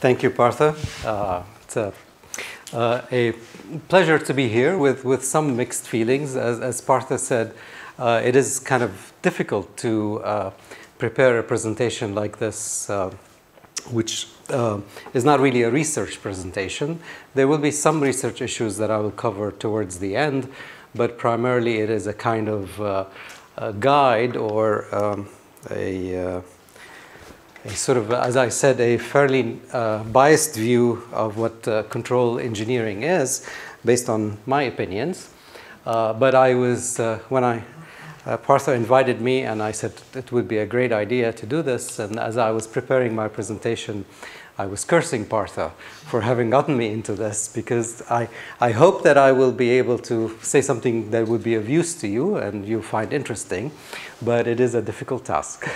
Thank you, Partha. It's a pleasure to be here with some mixed feelings. As Partha said, it is kind of difficult to prepare a presentation like this, which is not really a research presentation. There will be some research issues that I will cover towards the end, but primarily it is a kind of a guide or a sort of, as I said, a fairly biased view of what control engineering is, based on my opinions. But I was, when Partha invited me, and I said it would be a great idea to do this, and as I was preparing my presentation, I was cursing Partha for having gotten me into this, because I hope that I will be able to say something that would be of use to you and you find interesting, but it is a difficult task.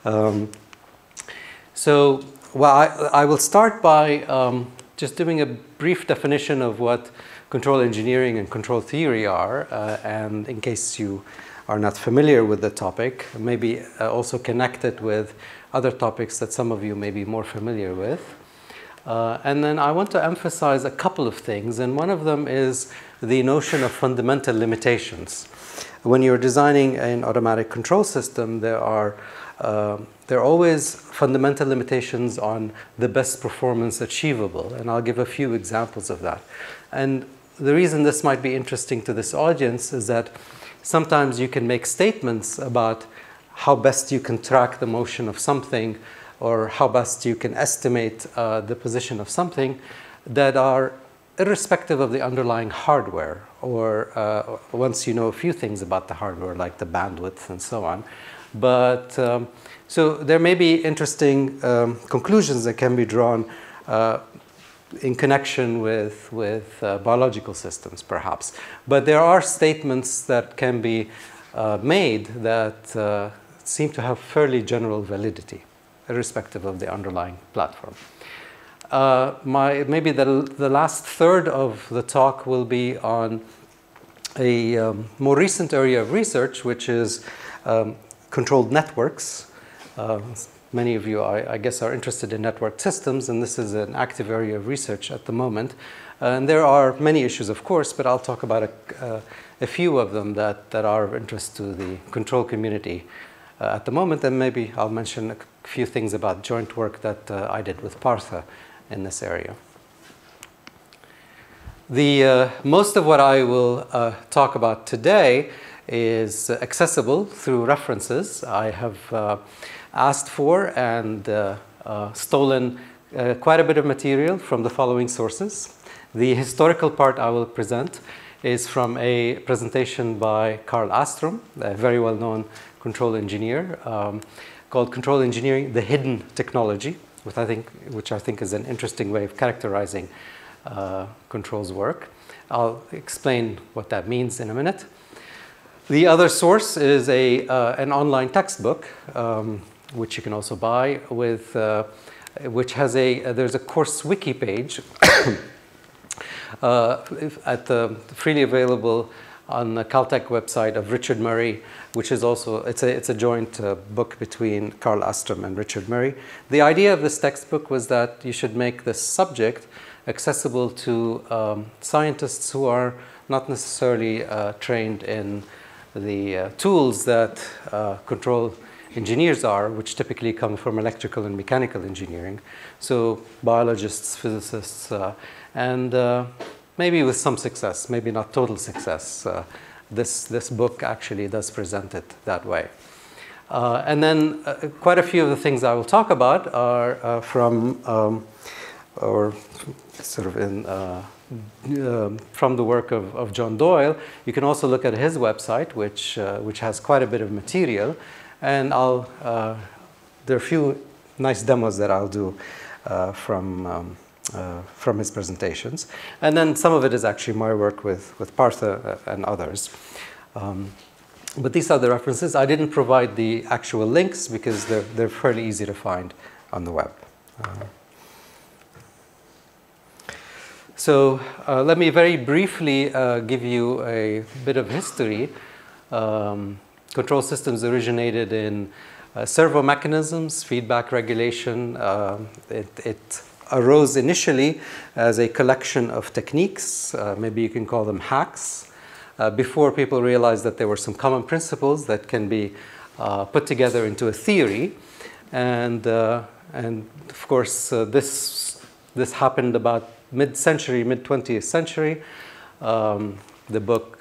I will start by just doing a brief definition of what control engineering and control theory are, and in case you are not familiar with the topic, maybe also connect it with other topics that some of you may be more familiar with. And then I want to emphasize a couple of things, and one of them is the notion of fundamental limitations. When you're designing an automatic control system, there are always fundamental limitations on the best performance achievable, and I'll give a few examples of that. And the reason this might be interesting to this audience is that sometimes you can make statements about how best you can track the motion of something, or how best you can estimate the position of something, that are irrespective of the underlying hardware, or once you know a few things about the hardware, like the bandwidth and so on. But so there may be interesting conclusions that can be drawn in connection with biological systems, perhaps. But there are statements that can be made that seem to have fairly general validity, irrespective of the underlying platform. Maybe the last third of the talk will be on a more recent area of research, which is controlled networks. Many of you, I guess, are interested in network systems, and this is an active area of research at the moment. And there are many issues, of course, but I'll talk about a few of them that are of interest to the control community at the moment, and maybe I'll mention a few things about joint work that I did with Partha in this area. Most of what I will talk about today is accessible through references. I have asked for and stolen quite a bit of material from the following sources. The historical part I will present is from a presentation by Carl Astrom, a very well-known control engineer, called Control Engineering: The Hidden Technology, which I think is an interesting way of characterizing control's work. I'll explain what that means in a minute. The other source is an online textbook, which you can also buy, which has there's a course wiki page freely available on the Caltech website of Richard Murray, which is also, it's a joint book between Carl Astrom and Richard Murray. The idea of this textbook was that you should make this subject accessible to scientists who are not necessarily trained in the tools that control engineers are, which typically come from electrical and mechanical engineering. So biologists, physicists, and maybe with some success, maybe not total success. This book actually does present it that way. And then quite a few of the things I will talk about are from the work of John Doyle. You can also look at his website, which has quite a bit of material. And there are a few nice demos that I'll do from his presentations. And then some of it is actually my work with Partha and others. But these are the references. I didn't provide the actual links because they're fairly easy to find on the web. So let me very briefly give you a bit of history. Control systems originated in servo mechanisms, feedback regulation. It arose initially as a collection of techniques, maybe you can call them hacks, before people realized that there were some common principles that can be put together into a theory. And of course, this happened about mid-century, mid-20th century. The book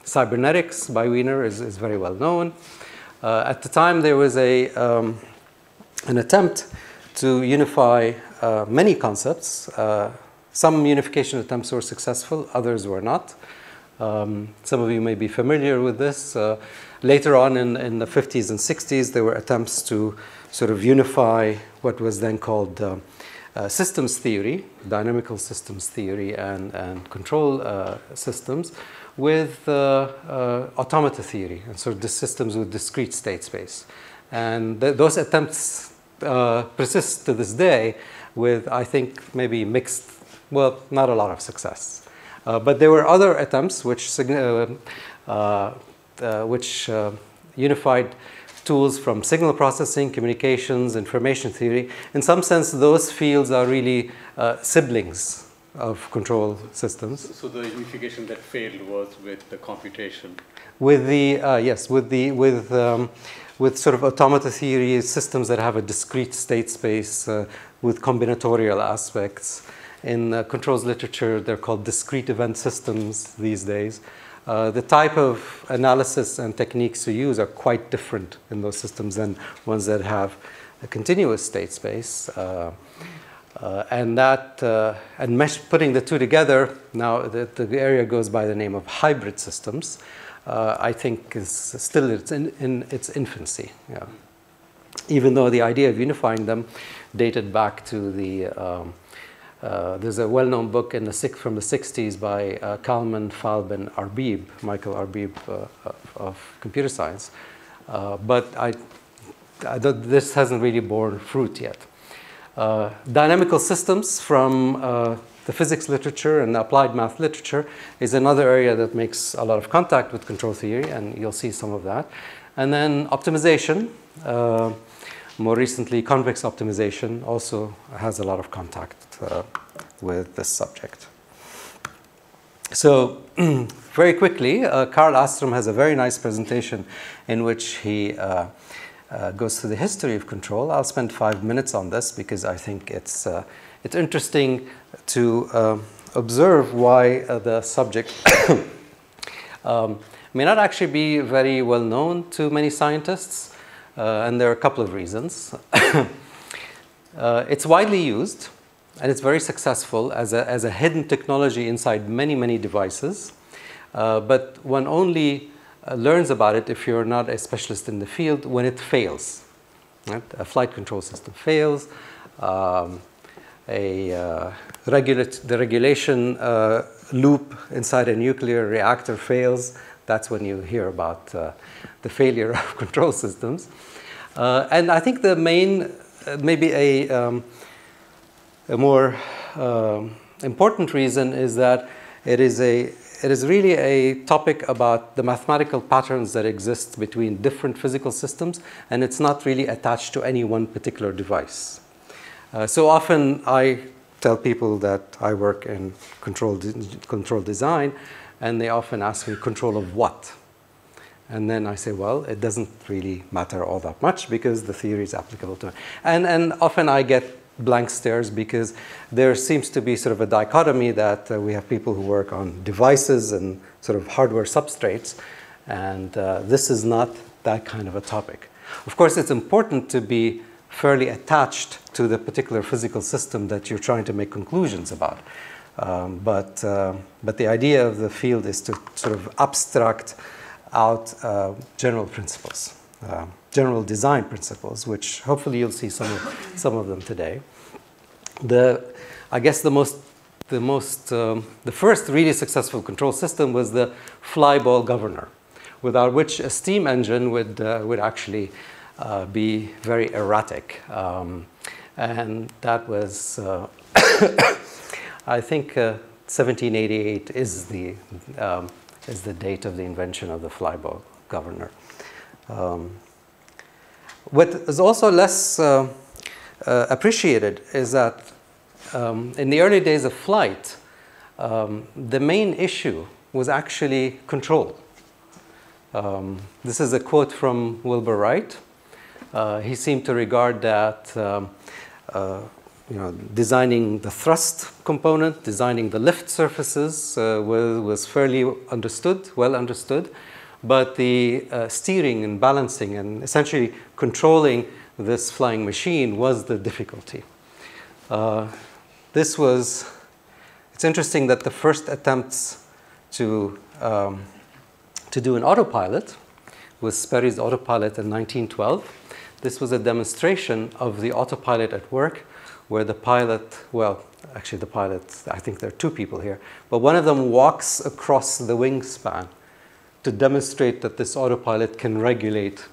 Cybernetics by Wiener is very well known. At the time, there was an attempt to unify many concepts. Some unification attempts were successful, others were not. Some of you may be familiar with this. Later on in the 50s and 60s, there were attempts to sort of unify what was then called systems theory, dynamical systems theory, and control systems with automata theory, and sort of the systems with discrete state space. And those attempts persist to this day with, I think, maybe mixed, well, not a lot of success. But there were other attempts which unified tools from signal processing, communications, information theory. In some sense, those fields are really siblings of control systems. So the unification that failed was with the computation. With the yes, with sort of automata theory, systems that have a discrete state space with combinatorial aspects. In controls literature, they're called discrete event systems these days. The type of analysis and techniques you use are quite different in those systems than ones that have a continuous state space. And putting the two together, now the area goes by the name of hybrid systems, I think is still in its infancy. Yeah. Even though the idea of unifying them dated back to the there's a well-known book from the 60s by Kalman, Falb, and Arbib, Michael Arbib of computer science. But this hasn't really borne fruit yet. Dynamical systems from the physics literature and the applied math literature is another area that makes a lot of contact with control theory, and you'll see some of that. And then optimization, more recently convex optimization, also has a lot of contact with this subject. So very quickly, Carl Astrom has a very nice presentation in which he goes through the history of control. I'll spend 5 minutes on this because I think it's interesting to observe why the subject may not actually be very well known to many scientists, and there are a couple of reasons. It's widely used, and it's very successful as a hidden technology inside many, many devices, but one only learns about it if you're not a specialist in the field when it fails. Right? A flight control system fails, the regulation loop inside a nuclear reactor fails. That's when you hear about the failure of control systems. And I think the main, maybe a more important reason is that it is really a topic about the mathematical patterns that exist between different physical systems, and it's not really attached to any one particular device. So often I tell people that I work in control design, and they often ask me, control of what? And then I say, well, it doesn't really matter all that much because the theory is applicable to it. And often I get blank stares because there seems to be sort of a dichotomy that we have people who work on devices and sort of hardware substrates, and this is not that kind of a topic. Of course, it's important to be fairly attached to the particular physical system that you're trying to make conclusions about. But the idea of the field is to sort of abstract out general principles. General design principles, which hopefully you'll see some of them today. I guess the first really successful control system was the flyball governor, without which a steam engine would actually be very erratic, and that was I think 1788 is the date of the invention of the flyball governor. What is also less appreciated is that in the early days of flight, the main issue was actually control. This is a quote from Wilbur Wright. He seemed to regard that designing the thrust component, designing the lift surfaces was fairly well understood, but the steering and balancing and essentially controlling this flying machine was the difficulty. It's interesting that the first attempts to do an autopilot was Sperry's autopilot in 1912. This was a demonstration of the autopilot at work, where the pilot, well, actually the pilot, I think there are two people here, but one of them walks across the wingspan to demonstrate that this autopilot can regulate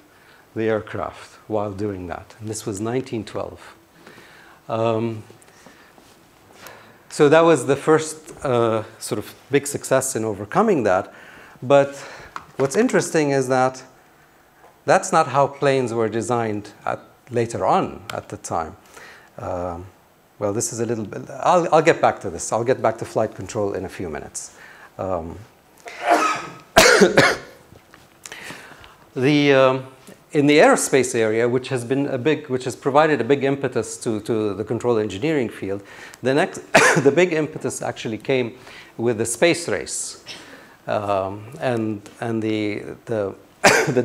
the aircraft while doing that. And this was 1912. So that was the first sort of big success in overcoming that. But what's interesting is that that's not how planes were designed later on at the time. Well, this is a little bit, I'll get back to this. I'll get back to flight control in a few minutes. In the aerospace area, which has provided a big impetus to the control engineering field, the big impetus actually came with the space race and the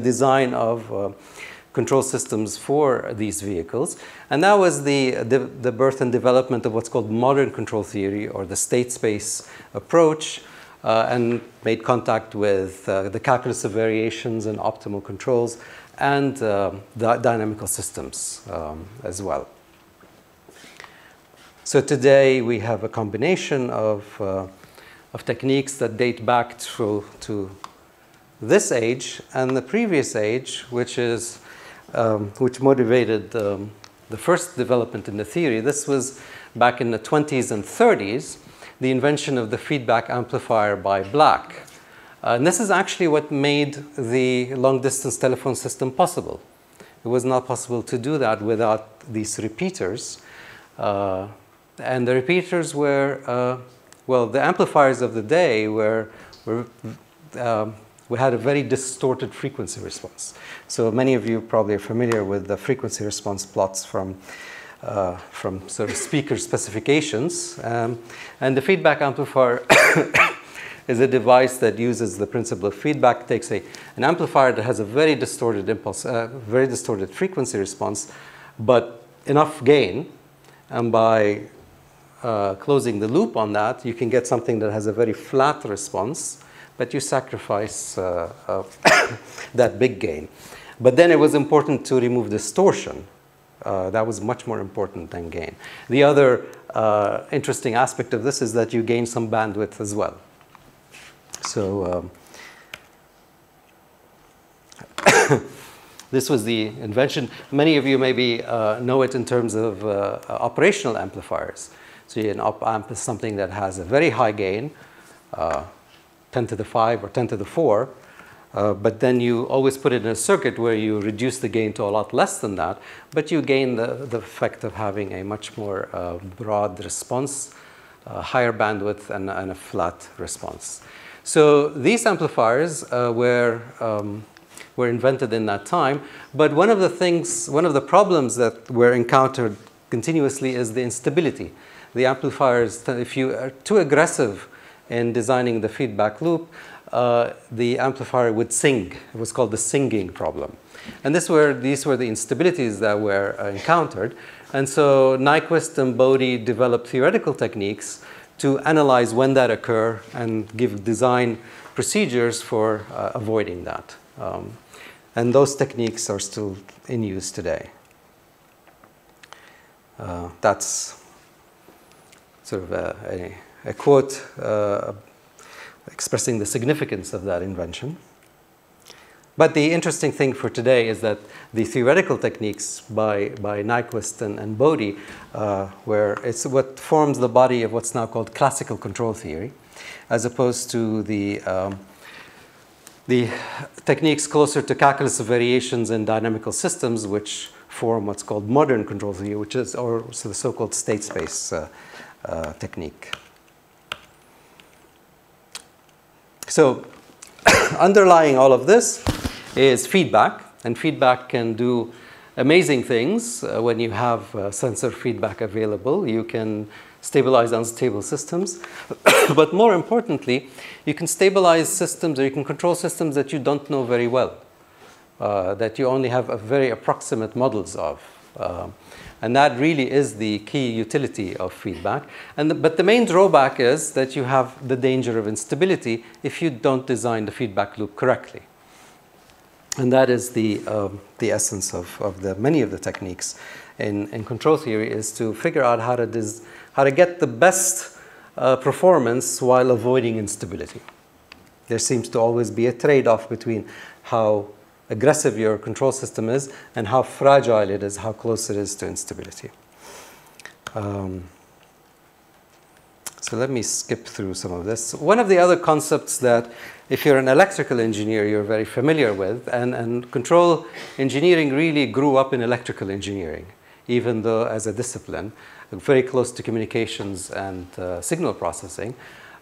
design of control systems for these vehicles. And that was the birth and development of what's called modern control theory, or the state space approach, and made contact with the calculus of variations and optimal controls, and dynamical systems as well. So today we have a combination of techniques that date back to this age and the previous age, which motivated the first development in the theory. This was back in the 20s and 30s, the invention of the feedback amplifier by Black. And this is actually what made the long-distance telephone system possible. It was not possible to do that without these repeaters. And the repeaters were, well, the amplifiers of the day we had a very distorted frequency response. So many of you probably are familiar with the frequency response plots from sort of speaker specifications. And the feedback amplifier is a device that uses the principle of feedback, takes an amplifier that has a very distorted impulse, very distorted frequency response, but enough gain. And by closing the loop on that, you can get something that has a very flat response, but you sacrifice that big gain. But then it was important to remove distortion. That was much more important than gain. The other interesting aspect of this is that you gain some bandwidth as well. So this was the invention. Many of you maybe know it in terms of operational amplifiers. So an op-amp is something that has a very high gain, 10 to the 5 or 10 to the 4, but then you always put it in a circuit where you reduce the gain to a lot less than that, but you gain the effect of having a much more broad response, higher bandwidth, and a flat response. So these amplifiers were invented in that time, but one of the problems that were encountered continuously is the instability. The amplifiers, if you are too aggressive in designing the feedback loop, the amplifier would sing. It was called the singing problem. And these were the instabilities that were encountered. And so Nyquist and Bodie developed theoretical techniques to analyze when that occur and give design procedures for avoiding that. And those techniques are still in use today. That's sort of a quote expressing the significance of that invention. But the interesting thing for today is that the theoretical techniques by Nyquist and Bodie, where it's what forms the body of what's now called classical control theory, as opposed to the the techniques closer to calculus of variations in dynamical systems, which form what's called modern control theory, which is so the so-called state space technique. So underlying all of this is feedback, and feedback can do amazing things when you have sensor feedback available. You can stabilize unstable systems, but more importantly, you can stabilize systems, or you can control systems that you don't know very well, that you only have a very approximate models of. And that really is the key utility of feedback. But the main drawback is that you have the danger of instability if you don't design the feedback loop correctly. And that is the essence of many of the techniques in control theory, is to figure out how to get the best performance while avoiding instability. There seems to always be a trade-off between how aggressive your control system is and how fragile it is, how close it is to instability. So let me skip through some of this. One of the other concepts that, if you're an electrical engineer, you're very familiar with, and control engineering really grew up in electrical engineering, even though as a discipline, very close to communications and signal processing.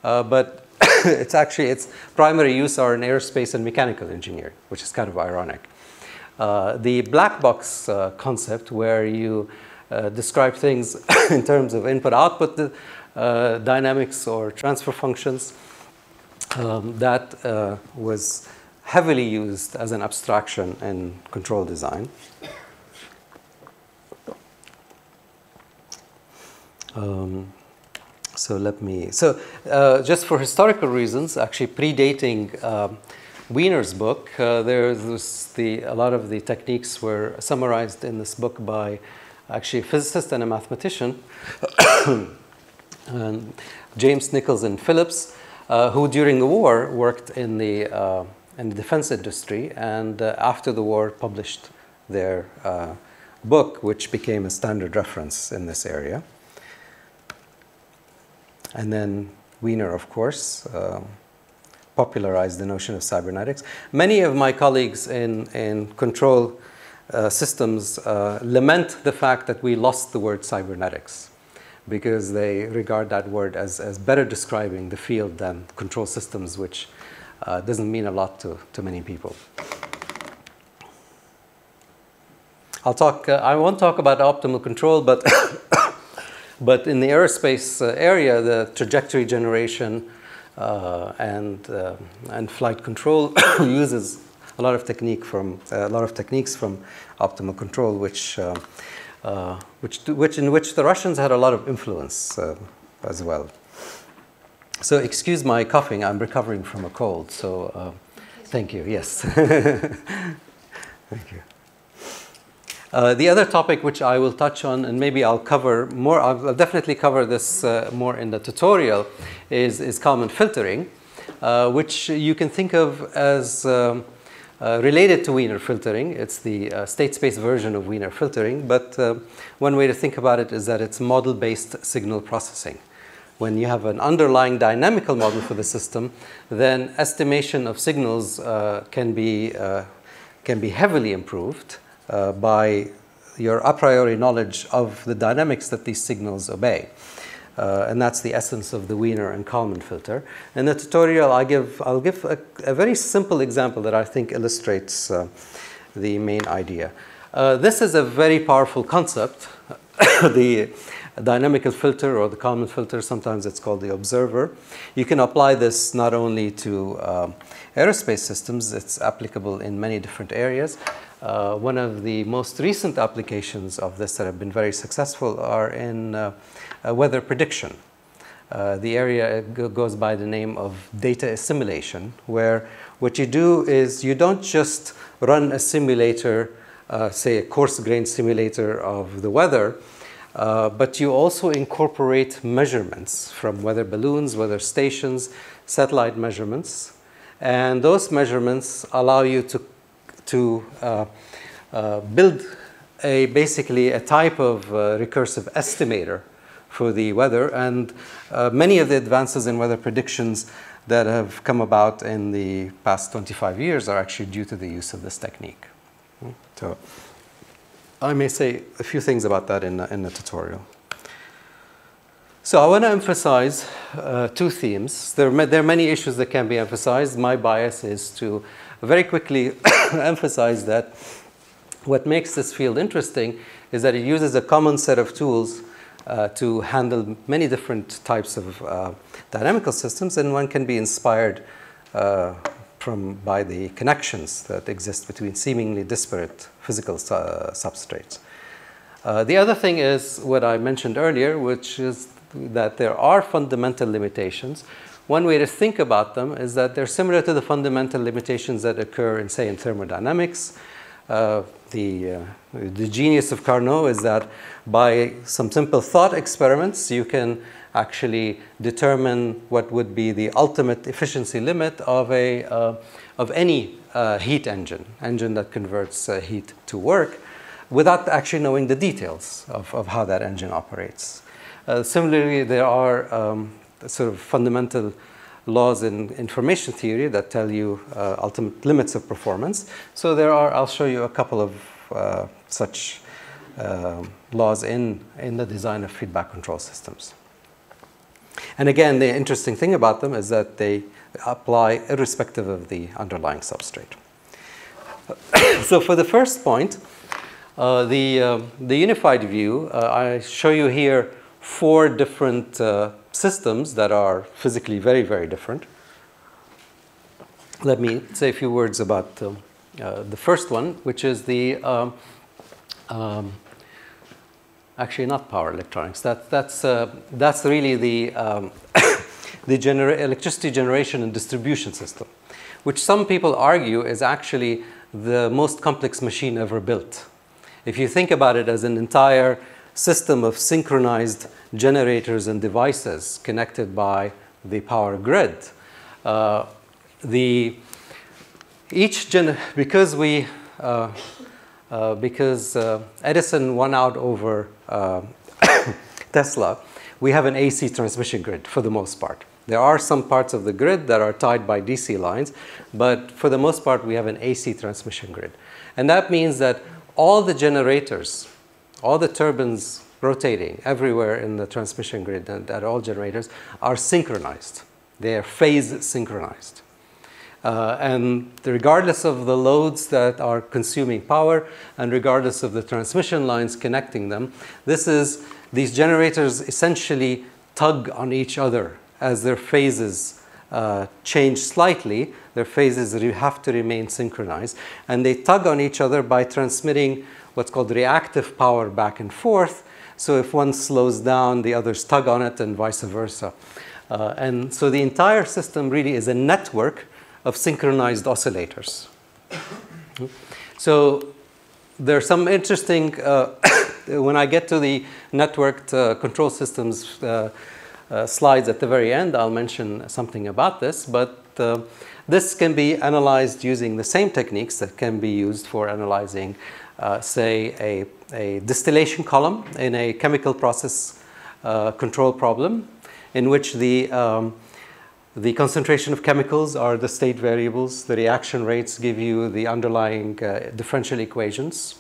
But its primary use are in aerospace and mechanical engineering, which is kind of ironic. The black box concept, where you describe things in terms of input-output dynamics or transfer functions, that was heavily used as an abstraction in control design. Just for historical reasons, actually predating Wiener's book, a lot of the techniques were summarized in this book by actually a physicist and a mathematician, and James Nichols and Phillips, who during the war worked in the defense industry, and after the war published their book, which became a standard reference in this area. And then Wiener, of course, popularized the notion of cybernetics. Many of my colleagues in control systems lament the fact that we lost the word cybernetics, because they regard that word as better describing the field than control systems, which doesn't mean a lot to many people. I won't talk about optimal control, but but in the aerospace area, the trajectory generation and flight control uses a lot of techniques from optimal control, in which the Russians had a lot of influence as well. So excuse my coughing. I'm recovering from a cold. So thank you. Yes. Thank you. The other topic which I will touch on, and maybe I'll cover more, I'll definitely cover this more in the tutorial, is Kalman filtering, which you can think of as related to Wiener filtering. It's the state space version of Wiener filtering, but one way to think about it is that it's model-based signal processing. When you have an underlying dynamical model for the system, then estimation of signals can be heavily improved by your a priori knowledge of the dynamics that these signals obey. And that's the essence of the Wiener and Kalman filter. In the tutorial, I'll give a very simple example that I think illustrates the main idea. This is a very powerful concept, the dynamical filter, or the Kalman filter. Sometimes it's called the observer. You can apply this not only to aerospace systems, it's applicable in many different areas. One of the most recent applications of this that have been very successful are in weather prediction. The area goes by the name of data assimilation, where what you do is you don't just run a simulator, say a coarse-grained simulator of the weather, but you also incorporate measurements from weather balloons, weather stations, satellite measurements, and those measurements allow you to build basically a type of recursive estimator for the weather. And many of the advances in weather predictions that have come about in the past 25 years are actually due to the use of this technique. So I may say a few things about that in the tutorial. So I want to emphasize two themes. There are many issues that can be emphasized. My bias is to very quickly emphasize that what makes this field interesting is that it uses a common set of tools to handle many different types of dynamical systems, and one can be inspired by the connections that exist between seemingly disparate physical substrates. The other thing is what I mentioned earlier, which is that there are fundamental limitations. One way to think about them is that they're similar to the fundamental limitations that occur in, say, in thermodynamics. The genius of Carnot is that by some simple thought experiments, you can actually determine what would be the ultimate efficiency limit of any heat engine that converts heat to work, without actually knowing the details of how that engine operates. Similarly, there are sort of fundamental laws in information theory that tell you ultimate limits of performance. So I'll show you a couple of such laws in the design of feedback control systems. And again, the interesting thing about them is that they apply irrespective of the underlying substrate. So for the first point, the unified view, I show you here 4 different systems that are physically very, very different. Let me say a few words about the first one, which is the actually not power electronics. That's really the electricity generation and distribution system, which some people argue is actually the most complex machine ever built. If you think about it as an entire system of synchronized generators and devices connected by the power grid, because Edison won out over Tesla, we have an AC transmission grid for the most part. There are some parts of the grid that are tied by DC lines, but for the most part, we have an AC transmission grid. And that means that all the generators, all the turbines rotating everywhere in the transmission grid and at all generators are synchronized. They are phase synchronized. And regardless of the loads that are consuming power and regardless of the transmission lines connecting them, these generators essentially tug on each other as their phases change slightly. Their phases have to remain synchronized, and they tug on each other by transmitting what's called reactive power back and forth. So if one slows down, the others tug on it, and vice versa. And so the entire system really is a network of synchronized oscillators. So there's some interesting, when I get to the networked control systems slides at the very end, I'll mention something about this, but this can be analyzed using the same techniques that can be used for analyzing, say, a distillation column in a chemical process control problem, in which the concentration of chemicals are the state variables. The reaction rates give you the underlying differential equations.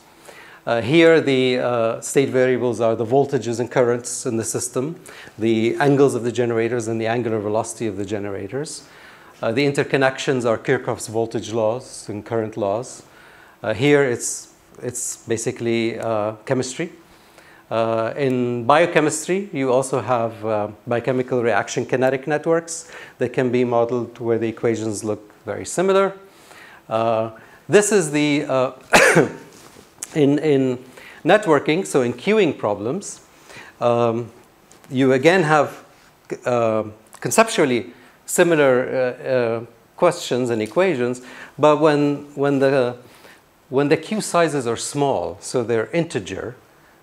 Here, the state variables are the voltages and currents in the system, the angles of the generators and the angular velocity of the generators. The interconnections are Kirchhoff's voltage laws and current laws. Here, it's basically chemistry. In biochemistry, you also have biochemical reaction kinetic networks that can be modeled where the equations look very similar. This is the, in networking, so in queuing problems, you again have conceptually similar questions and equations, but when the queue sizes are small, so they're integer,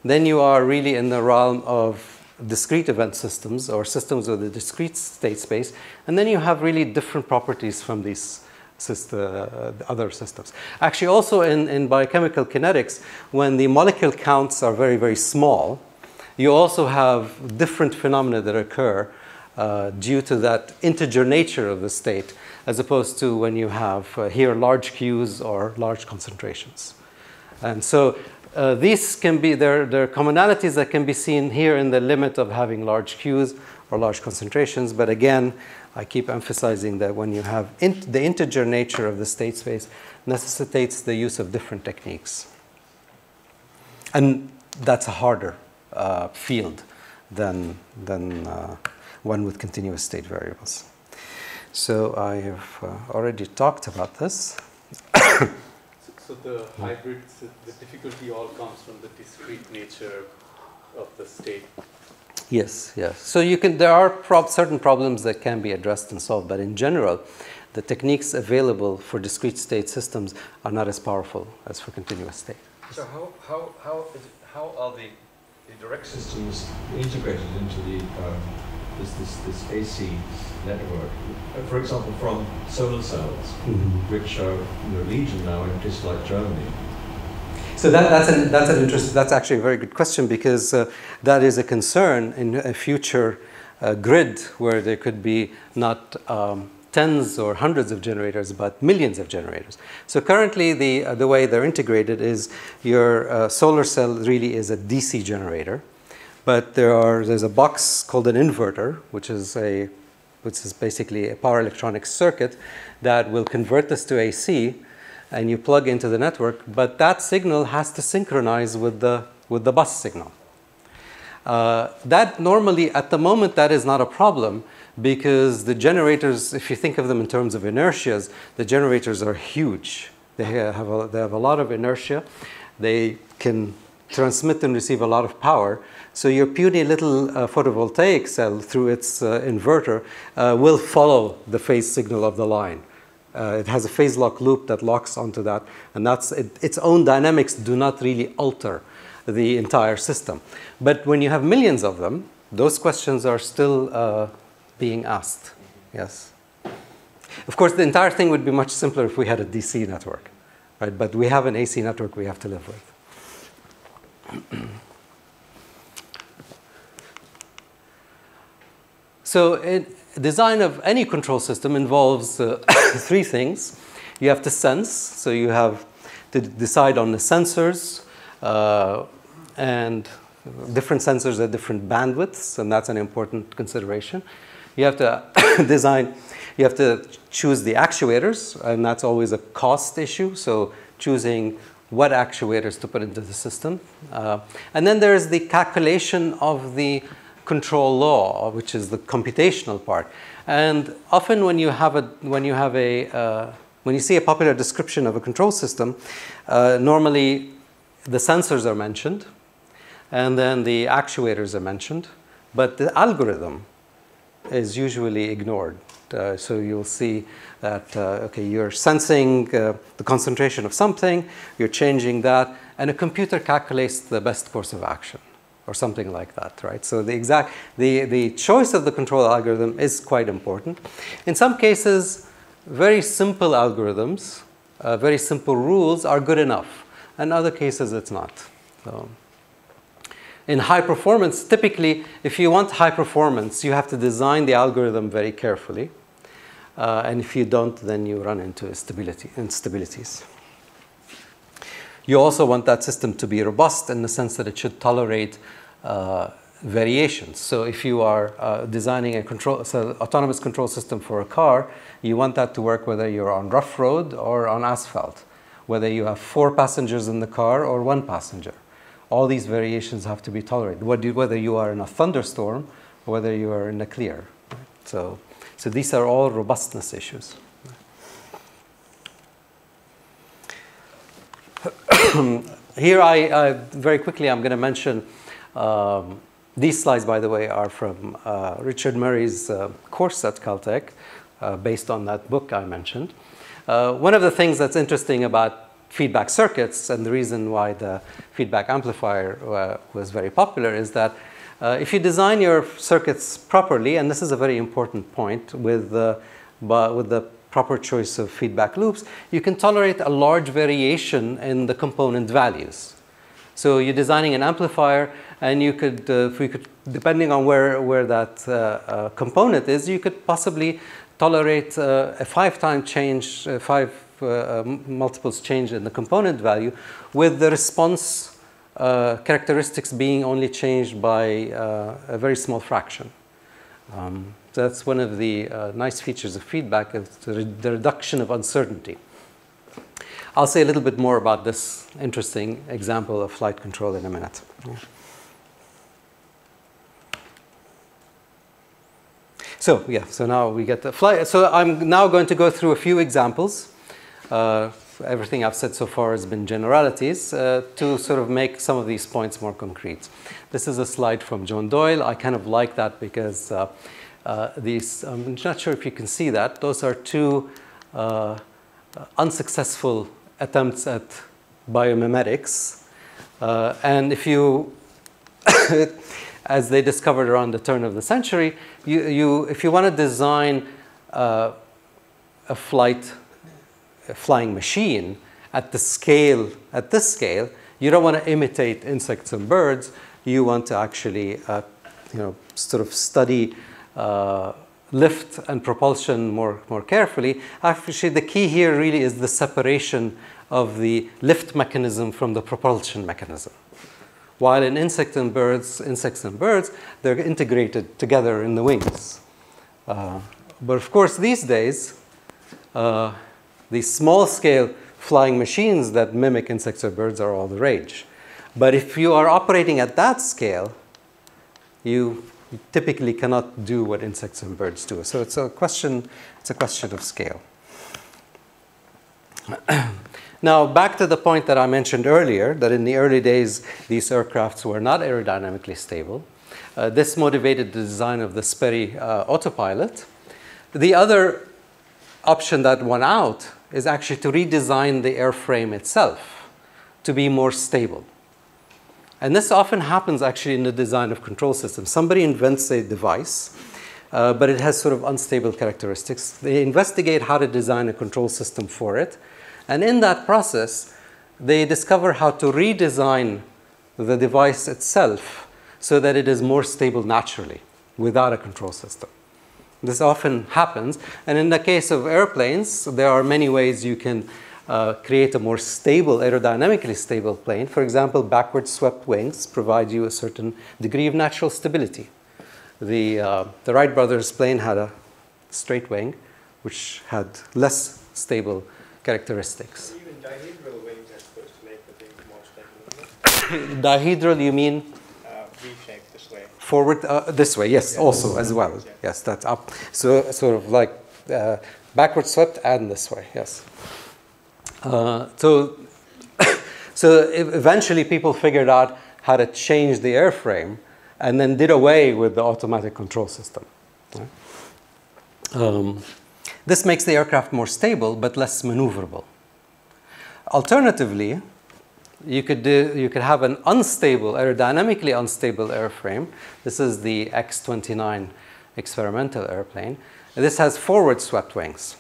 then you are really in the realm of discrete event systems or systems with a discrete state space, and then you have really different properties from these other systems. Actually, also in biochemical kinetics, when the molecule counts are very, very small, you also have different phenomena that occur due to that integer nature of the state, as opposed to when you have here large Qs or large concentrations. And so these can be, there are commonalities that can be seen here in the limit of having large Qs or large concentrations. But again, I keep emphasizing that when you have the integer nature of the state space necessitates the use of different techniques. And that's a harder field than one with continuous state variables. So I have already talked about this. So the hybrids, the difficulty all comes from the discrete nature of the state. Yes, yes. So there are certain problems that can be addressed and solved, but in general, the techniques available for discrete state systems are not as powerful as for continuous state. So how are the direct systems integrated into the this AC network? For example, from solar cells, which are legion now in places like Germany. So that's actually a very good question, because that is a concern in a future grid where there could be not tens or hundreds of generators, but millions of generators. So currently, the way they're integrated is your solar cell really is a DC generator, but there's a box called an inverter, which is basically a power electronics circuit that will convert this to AC, and you plug into the network. But that signal has to synchronize with the bus signal. That normally, at the moment, that is not a problem, because the generators, if you think of them in terms of inertias, the generators are huge. They have a lot of inertia. They can transmit and receive a lot of power. So your puny little photovoltaic cell, through its inverter, will follow the phase signal of the line. It has a phase lock loop that locks onto that, and its own dynamics do not really alter the entire system. But when you have millions of them, those questions are still being asked. Yes. Of course, the entire thing would be much simpler if we had a DC network, right? But we have an AC network we have to live with. So design of any control system involves three things. You have to sense, so you have to decide on the sensors, and different sensors at different bandwidths, and that's an important consideration. You have to you have to choose the actuators, and that's always a cost issue, so choosing what actuators to put into the system. And then there's the calculation of the control law, which is the computational part. And often when you see a popular description of a control system, normally the sensors are mentioned, and then the actuators are mentioned, but the algorithm is usually ignored. So you'll see that, okay, you're sensing the concentration of something, you're changing that, and a computer calculates the best course of action, or something like that, right? So the choice of the control algorithm is quite important. In some cases, very simple algorithms, very simple rules are good enough. In other cases, it's not. So, in high performance, typically, if you want high performance, you have to design the algorithm very carefully. And if you don't, then you run into instabilities. You also want that system to be robust in the sense that it should tolerate variations. So if you are designing autonomous control system for a car, you want that to work whether you're on rough road or on asphalt, whether you have 4 passengers in the car or 1 passenger. All these variations have to be tolerated, whether you are in a thunderstorm or whether you are in a clear. Right? So these are all robustness issues. Here, very quickly, I'm going to mention, these slides, by the way, are from Richard Murray's course at Caltech, based on that book I mentioned. One of the things that's interesting about feedback circuits, and the reason why the feedback amplifier was very popular, is that if you design your circuits properly, and this is a very important point with the proper choice of feedback loops, you can tolerate a large variation in the component values. So you're designing an amplifier, and you could, if we could, depending on where that component is, you could possibly tolerate a 5-time change, 5 multiples change in the component value, with the response characteristics being only changed by a very small fraction. So that's one of the nice features of feedback, is the reduction of uncertainty. I'll say a little bit more about this interesting example of flight control in a minute. So yeah, so now we get the flight. So I'm now going to go through a few examples. Everything I've said so far has been generalities to sort of make some of these points more concrete. This is a slide from John Doyle. I kind of like that because these, I'm not sure if you can see that. Those are 2 unsuccessful attempts at biomimetics. And if you, as they discovered around the turn of the century, if you want to design a flying machine at this scale, you don't want to imitate insects and birds. You want to actually, sort of study lift and propulsion more carefully. Actually, the key here really is the separation of the lift mechanism from the propulsion mechanism. While in insects and birds, they're integrated together in the wings. But of course, these days, these small-scale flying machines that mimic insects or birds are all the rage. But if you are operating at that scale, you typically cannot do what insects and birds do. So it's a question of scale. Now, back to the point that I mentioned earlier, that in the early days, these aircrafts were not aerodynamically stable. This motivated the design of the Sperry autopilot. The other option that won out is actually to redesign the airframe itself to be more stable. And this often happens actually in the design of control systems. Somebody invents a device, but it has sort of unstable characteristics. They investigate how to design a control system for it. And in that process, they discover how to redesign the device itself so that it is more stable naturally without a control system. This often happens. And in the case of airplanes, there are many ways you can create a more stable, aerodynamically stable plane. For example, backward swept wings provide you a certain degree of natural stability. The Wright brothers plane had a straight wing, which had less stable characteristics. Even dihedral wings are supposed to make the thing more stable. Dihedral, you mean? V-shaped this way. Forward, this way, yes, yeah. Also, as well. Yeah. Yes, that's up. So, sort of like backward swept and this way, yes. So eventually people figured out how to change the airframe and then did away with the automatic control system. Right? This makes the aircraft more stable but less maneuverable. Alternatively, you could have an unstable, aerodynamically unstable airframe. This is the X-29 experimental airplane. This has forward swept wings.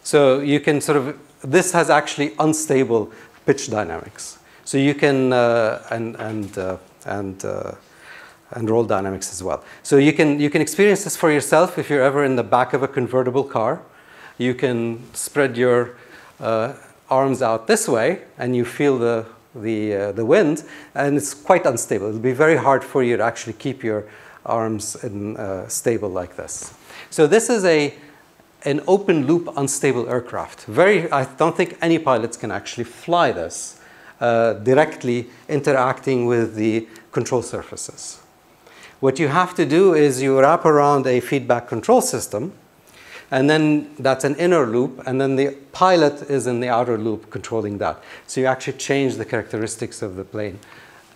So you can sort of, this has actually unstable pitch dynamics. So you can, and roll dynamics as well. So you can experience this for yourself if you're ever in the back of a convertible car. You can spread your arms out this way, and you feel the wind, and it's quite unstable. It'll be very hard for you to actually keep your arms stable like this. So this is an open loop unstable aircraft. I don't think any pilots can actually fly this directly interacting with the control surfaces. What you have to do is you wrap around a feedback control system, and then that's an inner loop, and then the pilot is in the outer loop controlling that. So you actually change the characteristics of the plane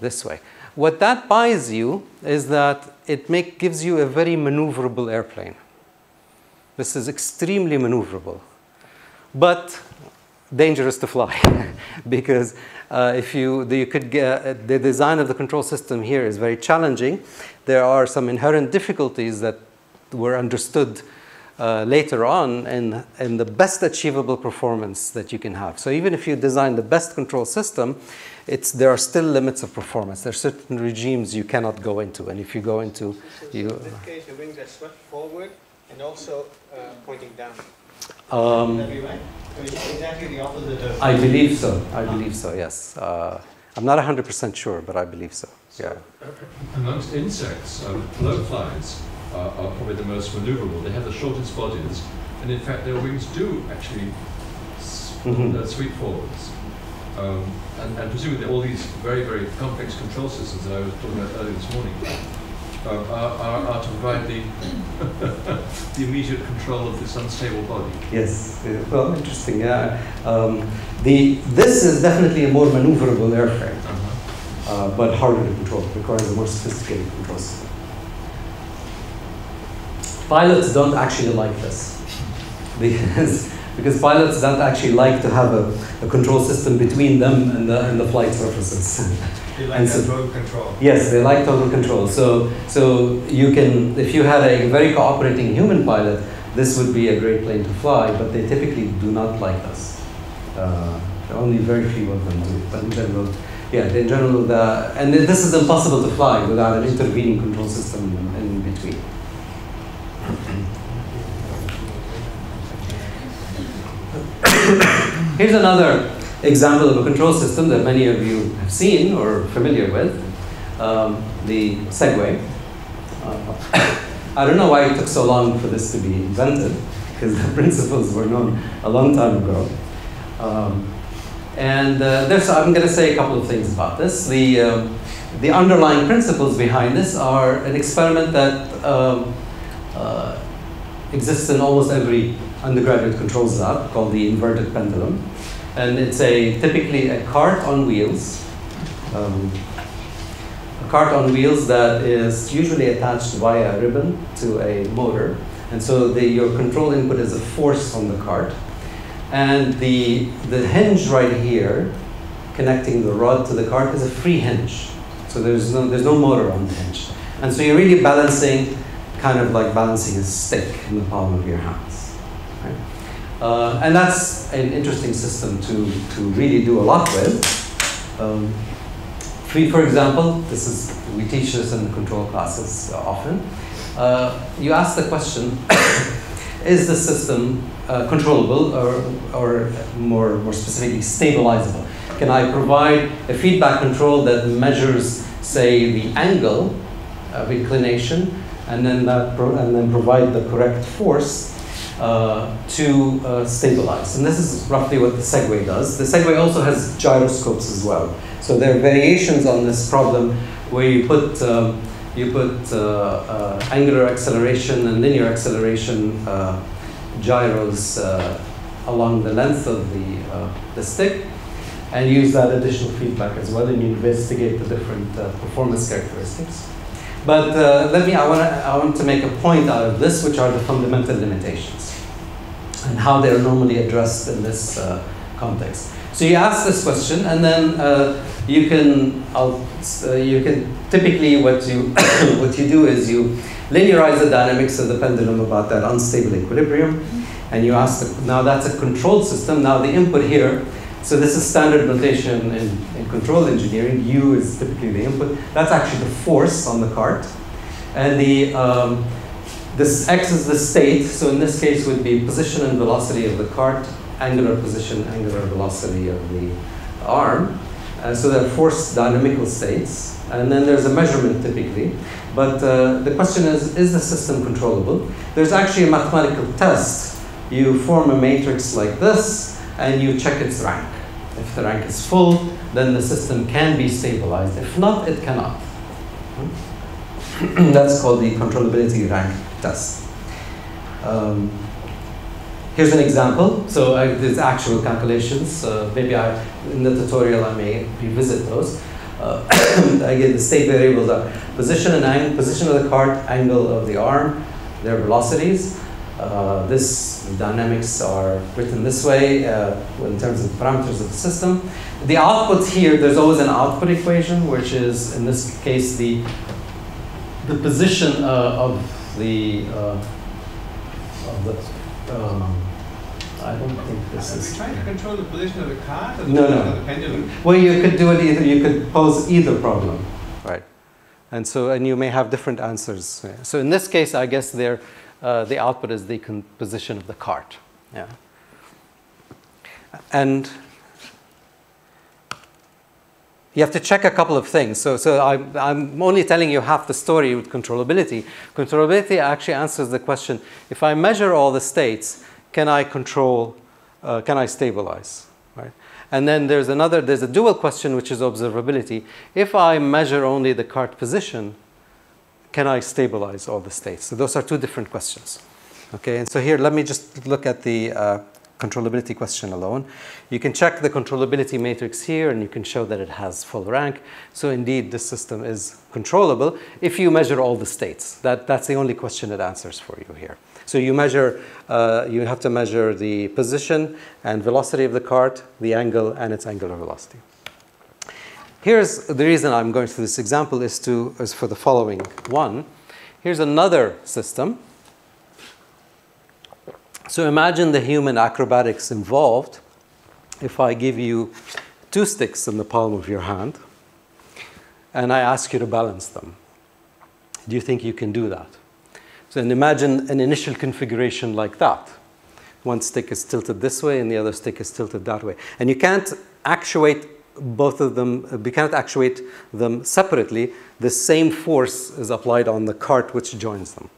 this way. What that buys you is that it gives you a very maneuverable airplane. This is extremely maneuverable, but dangerous to fly because the design of the control system here is very challenging. There are some inherent difficulties that were understood later on in the best achievable performance that you can have. So even if you design the best control system, there are still limits of performance. There are certain regimes you cannot go into, and if you go into, in this case, the wings are swept forward and also pointing down. Would that be right? I mean, exactly the opposite of. I believe so. I believe so. Yes. I'm not 100% sure, but I believe so. Yeah. Amongst insects, blowflies are probably the most maneuverable. They have the shortest bodies, and in fact, their wings do actually sweep forwards. And presumably all these very, very complex control systems that I was talking about earlier this morning are to provide the, the immediate control of this unstable body. Yes, well, interesting, yeah. This is definitely a more maneuverable airframe, but harder to control. It requires a more sophisticated control system. Pilots don't actually like this. Because pilots don't actually like to have a control system between them and the flight surfaces. They like that total control. Yes, they like total control. So you can, if you had a very cooperating human pilot, this would be a great plane to fly, but they typically do not like this. Only very few of them do, but in general, yeah, in general, and this is impossible to fly without an intervening control system in between. Here's another example of a control system that many of you have seen or familiar with, the Segway. I don't know why it took so long for this to be invented, because the principles were known a long time ago. I'm going to say a couple of things about this. The underlying principles behind this are an experiment that exists in almost every undergraduate controls lab called the inverted pendulum. And it's typically a cart on wheels. A cart on wheels that is usually attached via a ribbon to a motor. And so your control input is a force on the cart. And the hinge right here, connecting the rod to the cart, is a free hinge. So there's no motor on the hinge. And so you're really balancing, kind of like balancing a stick in the palm of your hands. Right? And that's an interesting system to really do a lot with. For example, we teach this in the control classes often. You ask the question, is the system controllable or more specifically stabilizable? Can I provide a feedback control that measures, say, the angle of inclination and then provide the correct force to stabilize? And this is roughly what the Segway does. The Segway also has gyroscopes as well. So there are variations on this problem where you put angular acceleration and linear acceleration gyros along the length of the stick, and use that additional feedback as well, and you investigate the different performance characteristics. But I want to make a point out of this, which are the fundamental limitations and how they're normally addressed in this context. So you ask this question, and then you can typically what you do is you linearize the dynamics of the pendulum about that unstable equilibrium, and you ask now that's a controlled system. Now the input here. So this is standard notation in control engineering. U is typically the input. That's actually the force on the cart. And this X is the state. So in this case would be position and velocity of the cart, angular position, angular velocity of the arm. So there are force dynamical states. And then there's a measurement typically. But the question is the system controllable? There's actually a mathematical test. You form a matrix like this, and you check its rank. If the rank is full, then the system can be stabilized. If not, it cannot. That's called the controllability rank test. Here's an example. So there's actual calculations. Maybe in the tutorial I may revisit those. Again, the state variables are position of the cart, angle of the arm, their velocities. The dynamics are written this way in terms of parameters of the system. The output here, there's always an output equation, which is, in this case, the position of the of the. I don't think this is. Are we trying to control the position of the cart or the No, position no. of the pendulum? Well, you could do it either. You could pose either problem, right? And so, and you may have different answers. Yeah. So in this case, I guess the output is the position of the cart. Yeah. And you have to check a couple of things. So I'm only telling you half the story with controllability. Controllability actually answers the question: if I measure all the states, can I control? Can I stabilize? Right. And then there's a dual question, which is observability. If I measure only the cart position, can I stabilize all the states? So those are two different questions. Okay. And so here, let me just look at the controllability question alone. You can check the controllability matrix here, and you can show that it has full rank. So indeed, this system is controllable if you measure all the states. That's the only question it answers for you here. So you measure, you have to measure the position and velocity of the cart, the angle, and its angular velocity. Here's the reason I'm going through this example is for the following one. Here's another system. So imagine the human acrobatics involved if I give you two sticks in the palm of your hand and I ask you to balance them. Do you think you can do that? So and imagine an initial configuration like that. One stick is tilted this way and the other stick is tilted that way. And you can't actuate both of them, you can't actuate them separately. The same force is applied on the cart which joins them.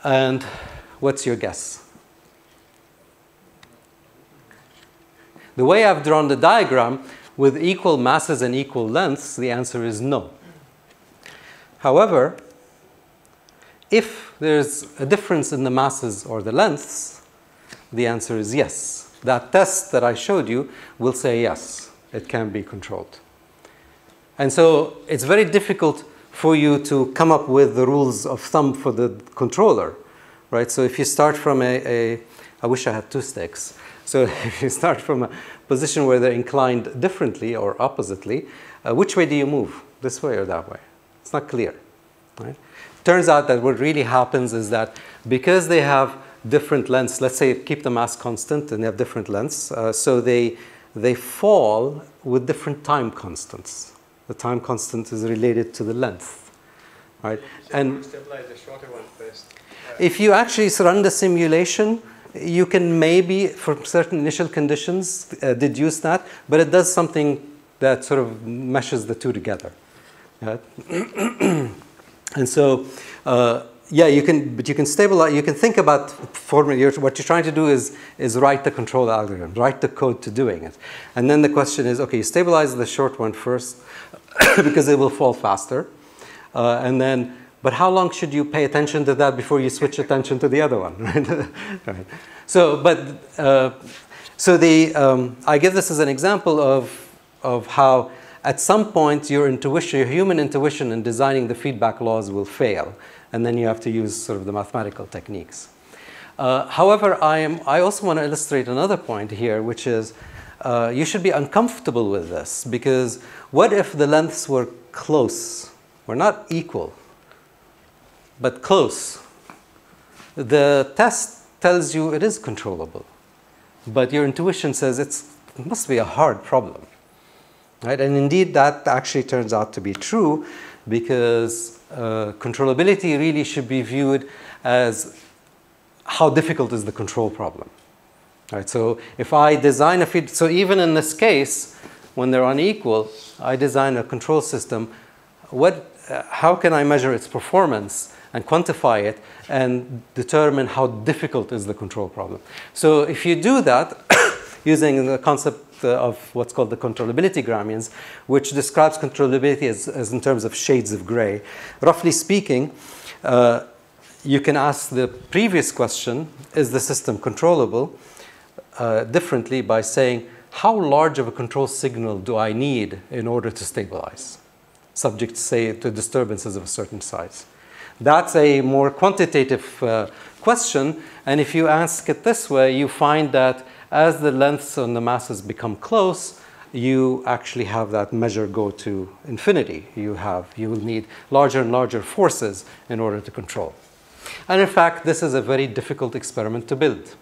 And what's your guess? The way I've drawn the diagram, with equal masses and equal lengths, the answer is no. However, if there's a difference in the masses or the lengths, the answer is yes. That test that I showed you will say yes, it can be controlled. And so it's very difficult for you to come up with the rules of thumb for the controller. Right? So if you start from I wish I had two sticks. So if you start from a position where they're inclined differently or oppositely, which way do you move? This way or that way? It's not clear. Right? Turns out that what really happens is that because they have different lengths, let's say keep the mass constant and they have different lengths, so they fall with different time constants. The time constant is related to the length. Right? And stabilize the shorter one first. If you actually run the simulation, you can maybe, for certain initial conditions, deduce that, but it does something that sort of meshes the two together. And so, yeah, you can stabilize. You can think about forming. What you're trying to do is write the control algorithm, write the code to doing it, and then the question is, okay, you stabilize the short one first because it will fall faster, and then. But how long should you pay attention to that before you switch attention to the other one? Right? Right. So, I give this as an example of how at some point your human intuition in designing the feedback laws will fail, and then you have to use sort of the mathematical techniques. However, I also want to illustrate another point here, which is you should be uncomfortable with this, because what if the lengths were close, were not equal, but close? The test tells you it is controllable, but your intuition says it must be a hard problem, right? And indeed, that actually turns out to be true, because controllability really should be viewed as how difficult is the control problem, right? So if I design a feed, so even in this case, when they're unequal, I design a control system. How can I measure its performance and quantify it and determine how difficult is the control problem? So if you do that using the concept of what's called the controllability gradients, which describes controllability as in terms of shades of gray, roughly speaking, you can ask the previous question, is the system controllable, differently by saying, how large of a control signal do I need in order to stabilize, subject, say, to disturbances of a certain size? That's a more quantitative question, and if you ask it this way, you find that as the lengths and the masses become close, you actually have that measure go to infinity. You will need larger and larger forces in order to control. And in fact, this is a very difficult experiment to build.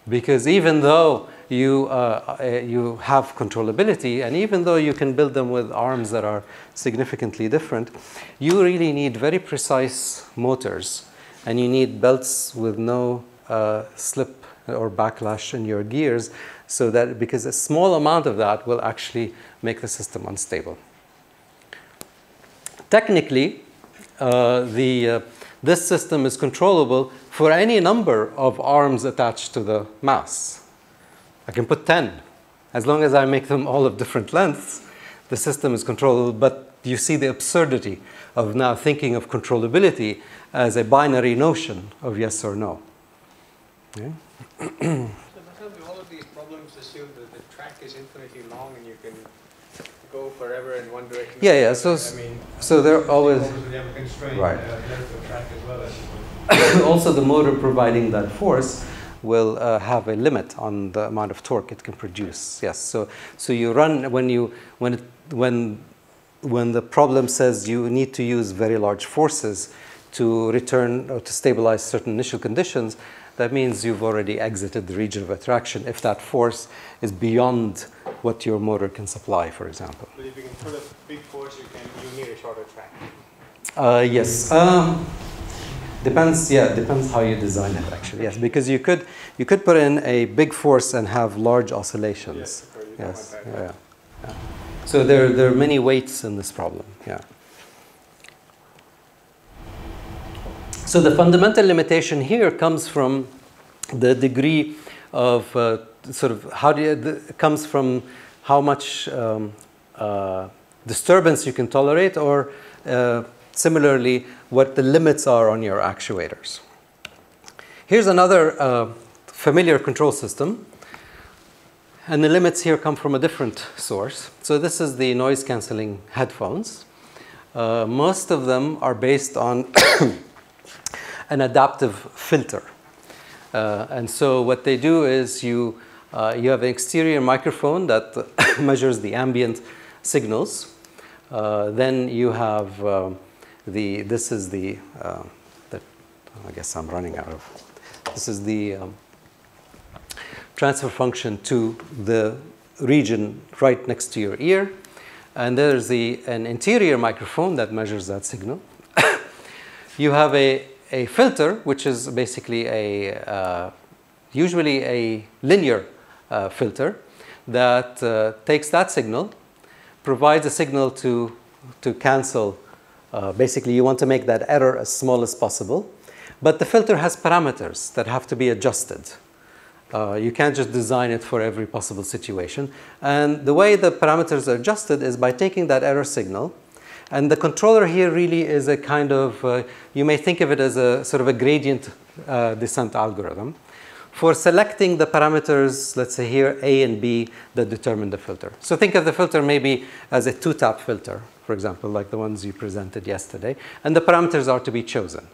Because even though you have controllability, and even though you can build them with arms that are significantly different, you really need very precise motors. And you need belts with no slip or backlash in your gears, so that because a small amount of that will actually make the system unstable. Technically, this system is controllable for any number of arms attached to the mass. I can put 10. As long as I make them all of different lengths, the system is controllable. But you see the absurdity of now thinking of controllability as a binary notion of yes or no. Yeah? So all of these problems assume that the track is infinitely long and you can go forever in one direction. Yeah. So they're always right. Also, the motor providing that force will have a limit on the amount of torque it can produce. Yes. So you run when the problem says you need to use very large forces to return or to stabilize certain initial conditions, that means you've already exited the region of attraction if that force is beyond what your motor can supply, for example. But if you can put a big force, you need a shorter track. Yes. Depends how you design it, actually. Yes, because you could put in a big force and have large oscillations. Yes. Yeah. So there are many weights in this problem. Yeah. So the fundamental limitation here comes from the degree of comes from how much disturbance you can tolerate, or similarly, what the limits are on your actuators. Here's another familiar control system. And the limits here come from a different source. So this is the noise cancelling headphones. Most of them are based on an adaptive filter. And so what they do is you have an exterior microphone that measures the ambient signals. Then you have I guess I'm running out of. This is the transfer function to the region right next to your ear. And there's an interior microphone that measures that signal. You have a filter, which is basically usually a linear filter that takes that signal, provides a signal to cancel. Basically, you want to make that error as small as possible. But the filter has parameters that have to be adjusted. You can't just design it for every possible situation. And the way the parameters are adjusted is by taking that error signal. And the controller here really is a kind of, you may think of it as a sort of a gradient descent algorithm for selecting the parameters, let's say here, A and B, that determine the filter. So think of the filter maybe as a two-tap filter, for example, like the ones you presented yesterday. And the parameters are to be chosen.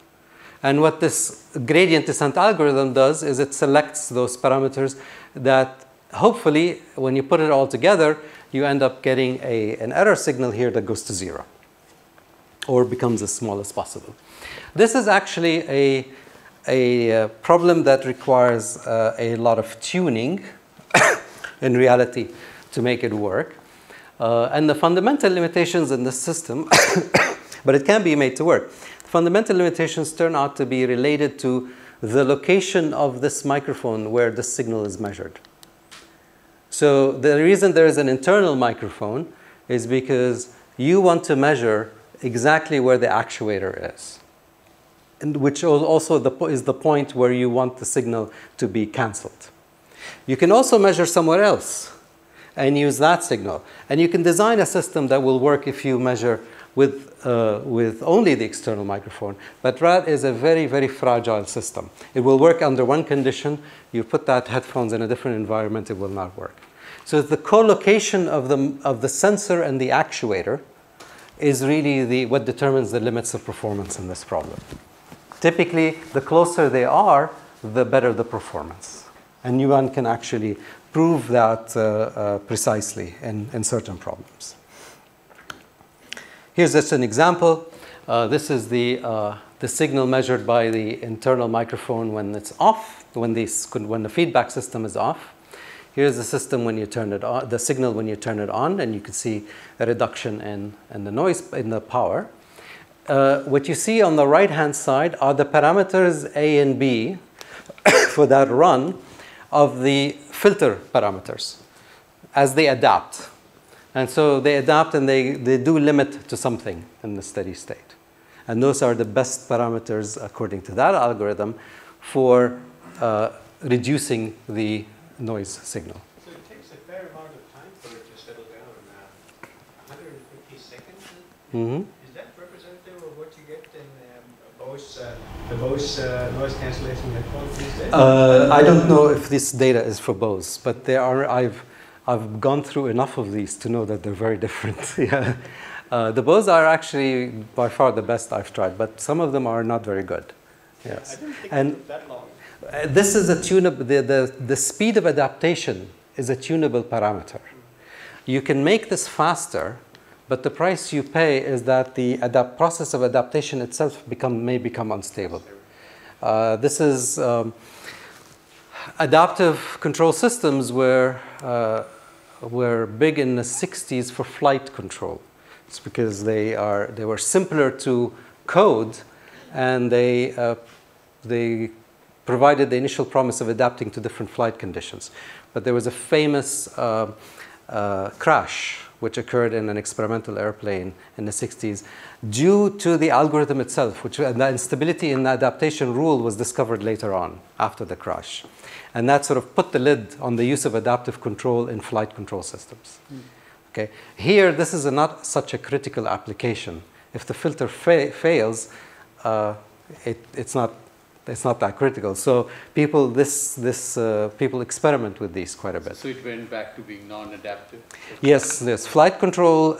And what this gradient descent algorithm does is it selects those parameters that hopefully, when you put it all together, you end up getting an error signal here that goes to 0 or becomes as small as possible. This is actually a problem that requires a lot of tuning in reality to make it work. And the fundamental limitations in this system, but it can be made to work. Fundamental limitations turn out to be related to the location of this microphone where the signal is measured. So the reason there is an internal microphone is because you want to measure exactly where the actuator is, and which also is the point where you want the signal to be canceled. You can also measure somewhere else and use that signal. And you can design a system that will work if you measure with only the external microphone. But RAD is a very, very fragile system. It will work under one condition. You put that headphones in a different environment, it will not work. So the co-location of the sensor and the actuator is really what determines the limits of performance in this problem. Typically, the closer they are, the better the performance. And one can actually prove that precisely in certain problems. Here's just an example. This is the signal measured by the internal microphone when it's off, when the feedback system is off. Here's the system when you turn it on, the signal when you turn it on, and you can see a reduction in the noise, in the power. What you see on the right-hand side are the parameters A and B for that run of the filter parameters as they adapt. And so they adapt and they do limit to something in the steady state. And those are the best parameters, according to that algorithm, for reducing the noise signal. So it takes a fair amount of time for it to settle down. 150 seconds? Mm-hmm. Is that representative of what you get in the Bose noise cancellation headphones these days? I don't know if this data is for Bose, but there are, I've gone through enough of these to know that they're very different. Yeah. The Bose are actually by far the best I've tried, but some of them are not very good. Yes. I didn't think and it took that long. This is a tunable, the speed of adaptation is a tunable parameter. You can make this faster, but the price you pay is that the process of adaptation itself may become unstable. This is adaptive control systems were big in the 60s for flight control. It's because they were simpler to code, and they provided the initial promise of adapting to different flight conditions. But there was a famous crash which occurred in an experimental airplane in the 60s due to the algorithm itself, and the instability in the adaptation rule was discovered later on after the crash. And that sort of put the lid on the use of adaptive control in flight control systems. Okay. Here, this is not such a critical application. If the filter fails, it's not that critical. So people experiment with these quite a bit. So it went back to being non-adaptive? Yes, flight control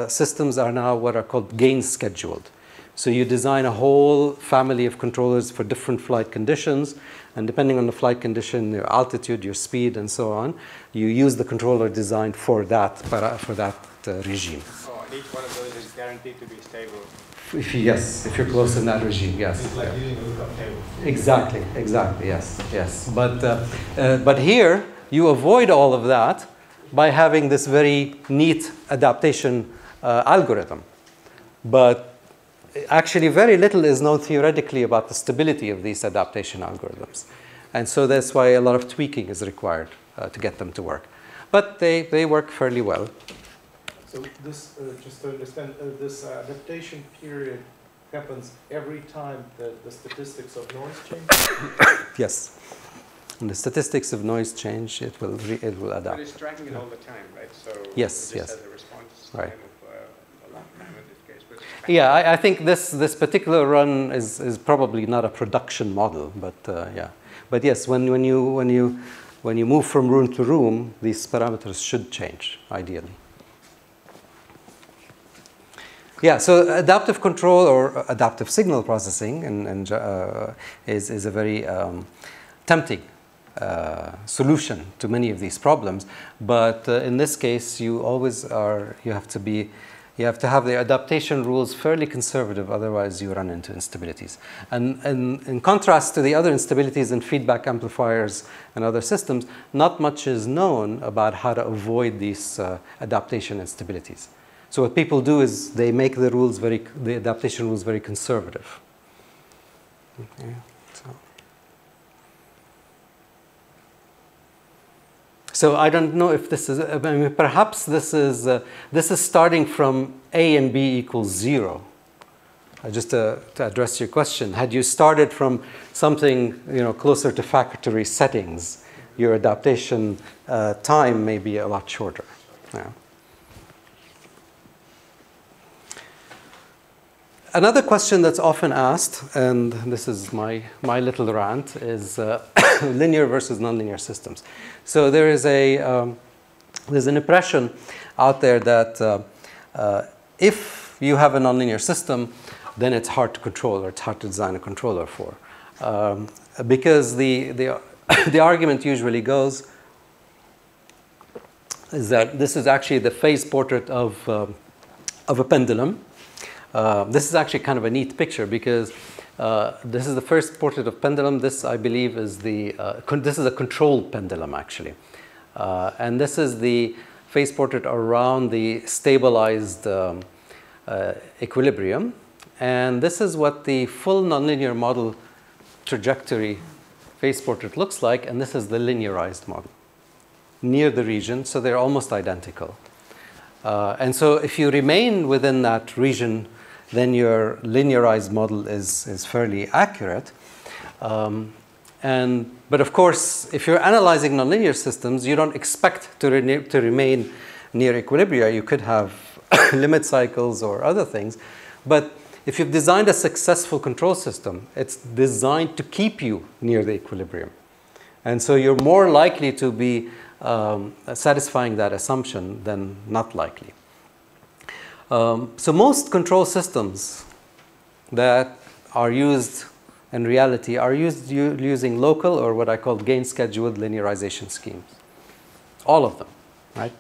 systems are now what are called gain scheduled. So you design a whole family of controllers for different flight conditions, and depending on the flight condition, your altitude, your speed, and so on, you use the controller designed for that regime. Oh, and each one of those is guaranteed to be stable. If you're close in that regime, yes. It's like using a lookup table. Exactly, yes. But here, you avoid all of that by having this very neat adaptation algorithm. But actually, very little is known theoretically about the stability of these adaptation algorithms. And so that's why a lot of tweaking is required to get them to work. But they work fairly well. So this, just to understand, this adaptation period happens every time the statistics of noise change? Yes. When the statistics of noise change, it will adapt. But it's tracking it all the time, right? So yes, it just has a response time of a long time in this case. But yeah, I think this particular run is probably not a production model, but yeah. But yes, when you move from room to room, these parameters should change ideally. Yeah, so adaptive control or adaptive signal processing is a very tempting solution to many of these problems. But in this case, you have to have the adaptation rules fairly conservative, otherwise you run into instabilities. And in contrast to the other instabilities in feedback amplifiers and other systems, not much is known about how to avoid these adaptation instabilities. So what people do is they make the adaptation rules very conservative. Okay, so I don't know if this is, I mean, perhaps this is starting from A and B equals 0. Just to address your question, had you started from something closer to factory settings, your adaptation time may be a lot shorter. Yeah. Another question that's often asked, and this is my little rant, is linear versus nonlinear systems. So there's an impression out there that if you have a nonlinear system, then it's hard to control, or it's hard to design a controller for, because the argument usually goes is that this is actually the phase portrait of of a pendulum. This is actually kind of a neat picture because this is the first portrait of pendulum. This, I believe, is this is a controlled pendulum, actually. And this is the phase portrait around the stabilized equilibrium. And this is what the full nonlinear model trajectory phase portrait looks like. And this is the linearized model near the region. So they're almost identical. And so if you remain within that region, then your linearized model is fairly accurate. But of course, if you're analyzing nonlinear systems, you don't expect to remain near equilibria. You could have limit cycles or other things. But if you've designed a successful control system, it's designed to keep you near the equilibrium. And so you're more likely to be satisfying that assumption than not likely. So most control systems that are used in reality are using local, or what I call gain scheduled linearization schemes. All of them, right?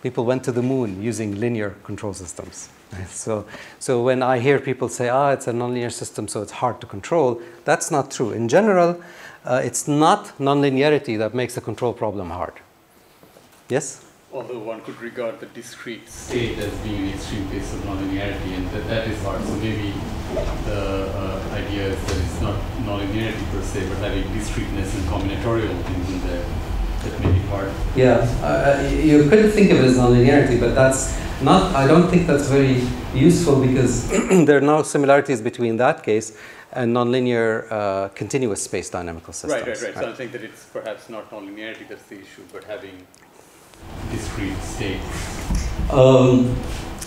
People went to the moon using linear control systems. Right? So when I hear people say, it's a nonlinear system, so it's hard to control, that's not true. In general, it's not nonlinearity that makes a control problem hard. Yes? Although one could regard the discrete state as being an extreme case of nonlinearity, and that is hard. So maybe the idea is that it's not nonlinearity per se, but having discreteness and combinatorial things in there that make it hard. Yeah, you could think of it as nonlinearity, but that's not, I don't think that's very useful because there are no similarities between that case and nonlinear continuous space dynamical systems. Right. So I think that it's perhaps not nonlinearity that's the issue, but having discrete states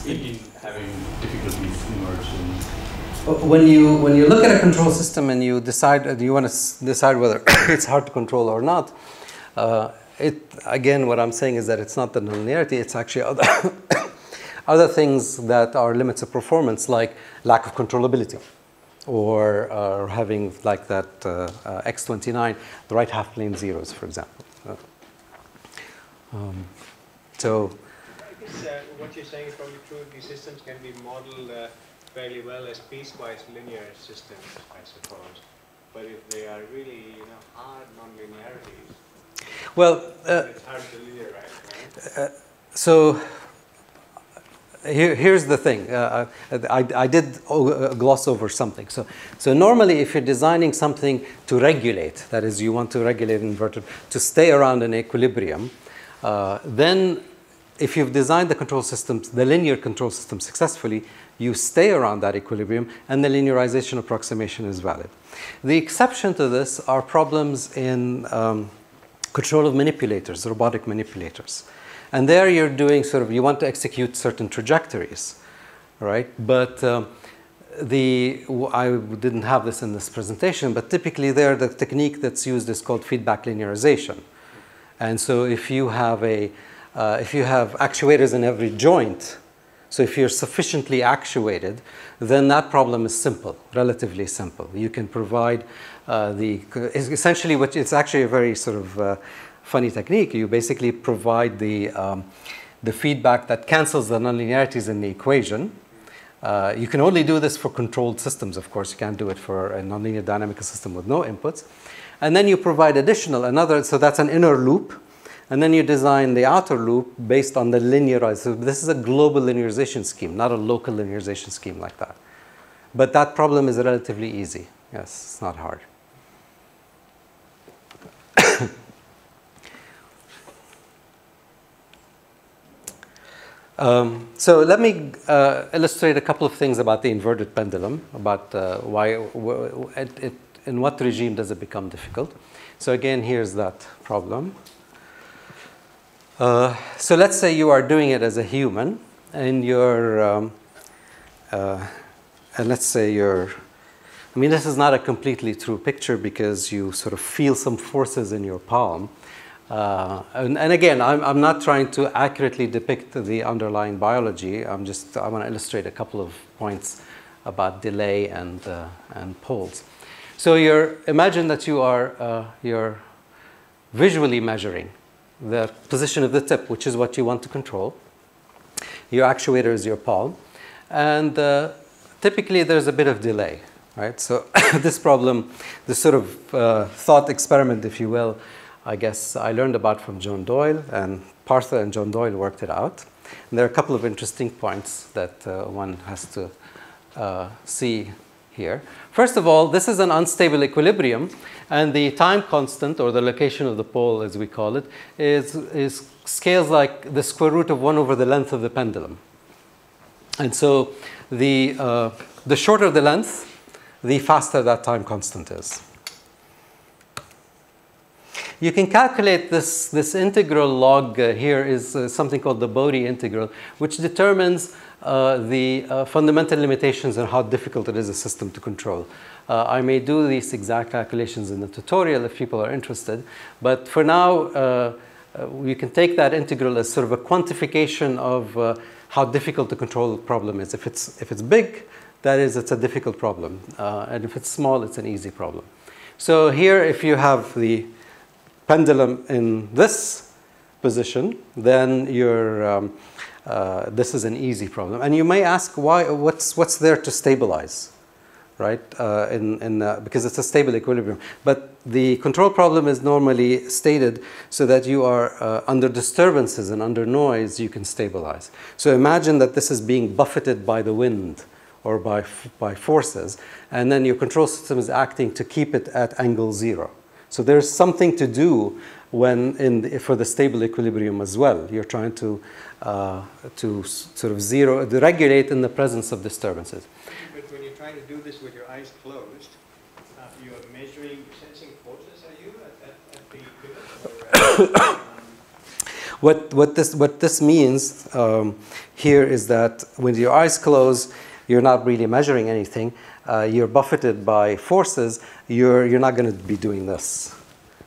in having difficulties emerge. When you look at a control system and you want to decide whether it's hard to control or not, again, what I'm saying is that it's not the nonlinearity, it's actually other things that are limits of performance, like lack of controllability, or having like that X29, the right half plane zeros, for example. So I guess what you're saying is probably true. These systems can be modeled fairly well as piecewise linear systems, I suppose. But if they are really, hard nonlinearities, well, it's hard to linearize, right? So here's the thing. I did gloss over something. So normally, if you're designing something to regulate, that is, you want to regulate inverted to stay around an equilibrium, then if you've designed the control systems, the linear control system successfully, you stay around that equilibrium, and the linearization approximation is valid. The exception to this are problems in control of manipulators, robotic manipulators. And there you're doing you want to execute certain trajectories, right? But I didn't have this in this presentation, but typically there the technique that's used is called feedback linearization. And so if you have actuators in every joint, so if you're sufficiently actuated, then that problem is simple, relatively simple. You can provide essentially it's actually a very funny technique. You basically provide the feedback that cancels the nonlinearities in the equation. You can only do this for controlled systems, of course. You can't do it for a nonlinear dynamical system with no inputs. And then you provide so that's an inner loop. And then you design the outer loop based on the linearized. So this is a global linearization scheme, not a local linearization scheme like that. But that problem is relatively easy. Yes, it's not hard. So let me illustrate a couple of things about the inverted pendulum, about in what regime does it become difficult. So again, here's that problem. So let's say you are doing it as a human, and and let's say this is not a completely true picture because you feel some forces in your palm. And again, I'm not trying to accurately depict the underlying biology. I want to illustrate a couple of points about delay and poles. So imagine that you're visually measuring the position of the tip, which is what you want to control. Your actuator is your palm. And typically there's a bit of delay, right? So this problem, this sort of thought experiment, if you will, I guess I learned about from John Doyle, and Partha and John Doyle worked it out. And there are a couple of interesting points that one has to see here. First of all, this is an unstable equilibrium, and the time constant, or the location of the pole as we call it, is scales like the square root of 1 over the length of the pendulum. And so the shorter the length, the faster that time constant is. You can calculate this integral log here is something called the Bode integral, which determines the fundamental limitations and how difficult it is a system to control. I may do these exact calculations in the tutorial if people are interested, but for now you can take that integral as sort of a quantification of how difficult the control problem is. If it's big, that is, it's a difficult problem, and if it's small, it's an easy problem. So here, if you have the pendulum in this position, then this is an easy problem. And you may ask, what's there to stabilize, right? Because it's a stable equilibrium. But the control problem is normally stated so that you are under disturbances and under noise, you can stabilize. So imagine that this is being buffeted by the wind or by forces, and then your control system is acting to keep it at angle 0. So there's something to do for the stable equilibrium as well. You're trying to sort of regulate in the presence of disturbances. But when you're trying to do this with your eyes closed, you are measuring, sensing forces, are you, at the pivot? What this means here is that when your eyes close, you're not really measuring anything. You're buffeted by forces. You're not going to be doing this,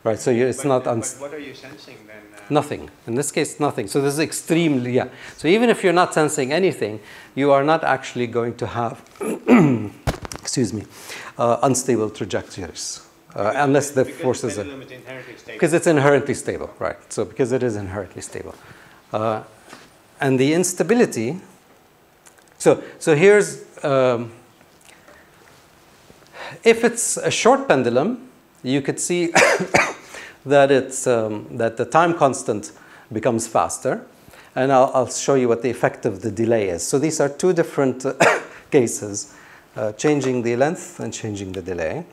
right? So it's not. But what are you sensing then? Nothing. In this case, nothing. So this is extremely, yeah. So even if you're not sensing anything, you are not actually going to have, excuse me, unstable trajectories, unless the forces are. Because it's inherently stable, right? So because it is inherently stable, and the instability. So here's. If it's a short pendulum, you could see that that the time constant becomes faster, and I'll show you what the effect of the delay is. So these are two different cases, changing the length and changing the delay.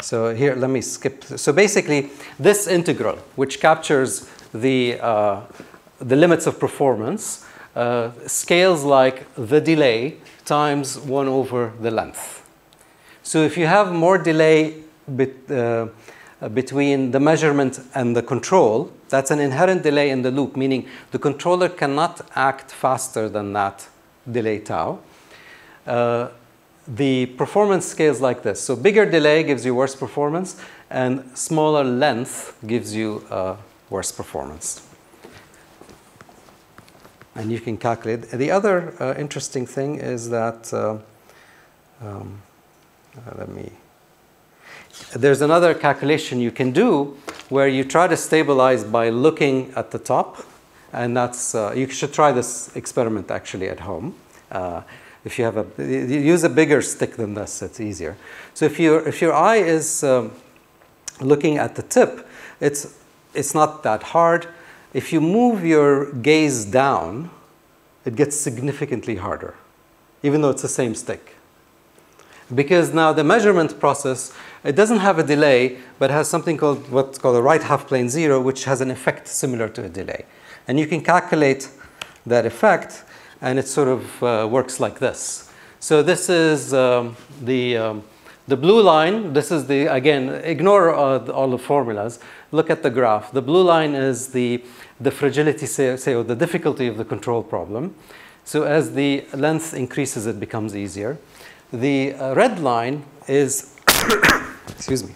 So here, let me skip. So basically, this integral, which captures the limits of performance, scales like the delay times 1 over the length. So if you have more delay between the measurement and the control, that's an inherent delay in the loop, meaning the controller cannot act faster than that delay tau. The performance scales like this. So bigger delay gives you worse performance, and smaller length gives you worse performance. And you can calculate. The other interesting thing is that, there's another calculation you can do where you try to stabilize by looking at the top. And that's, you should try this experiment actually at home. If you have you use a bigger stick than this, it's easier. So if your eye is looking at the tip, it's not that hard. If you move your gaze down, it gets significantly harder, even though it's the same stick. Because now the measurement process, it doesn't have a delay, but has something called what's called a right half plane 0, which has an effect similar to a delay. And you can calculate that effect, and it sort of works like this. So this is the blue line. This is again, ignore all the formulas. Look at the graph. The blue line is the fragility, say, or the difficulty of the control problem. So as the length increases, it becomes easier. The red line is, excuse me,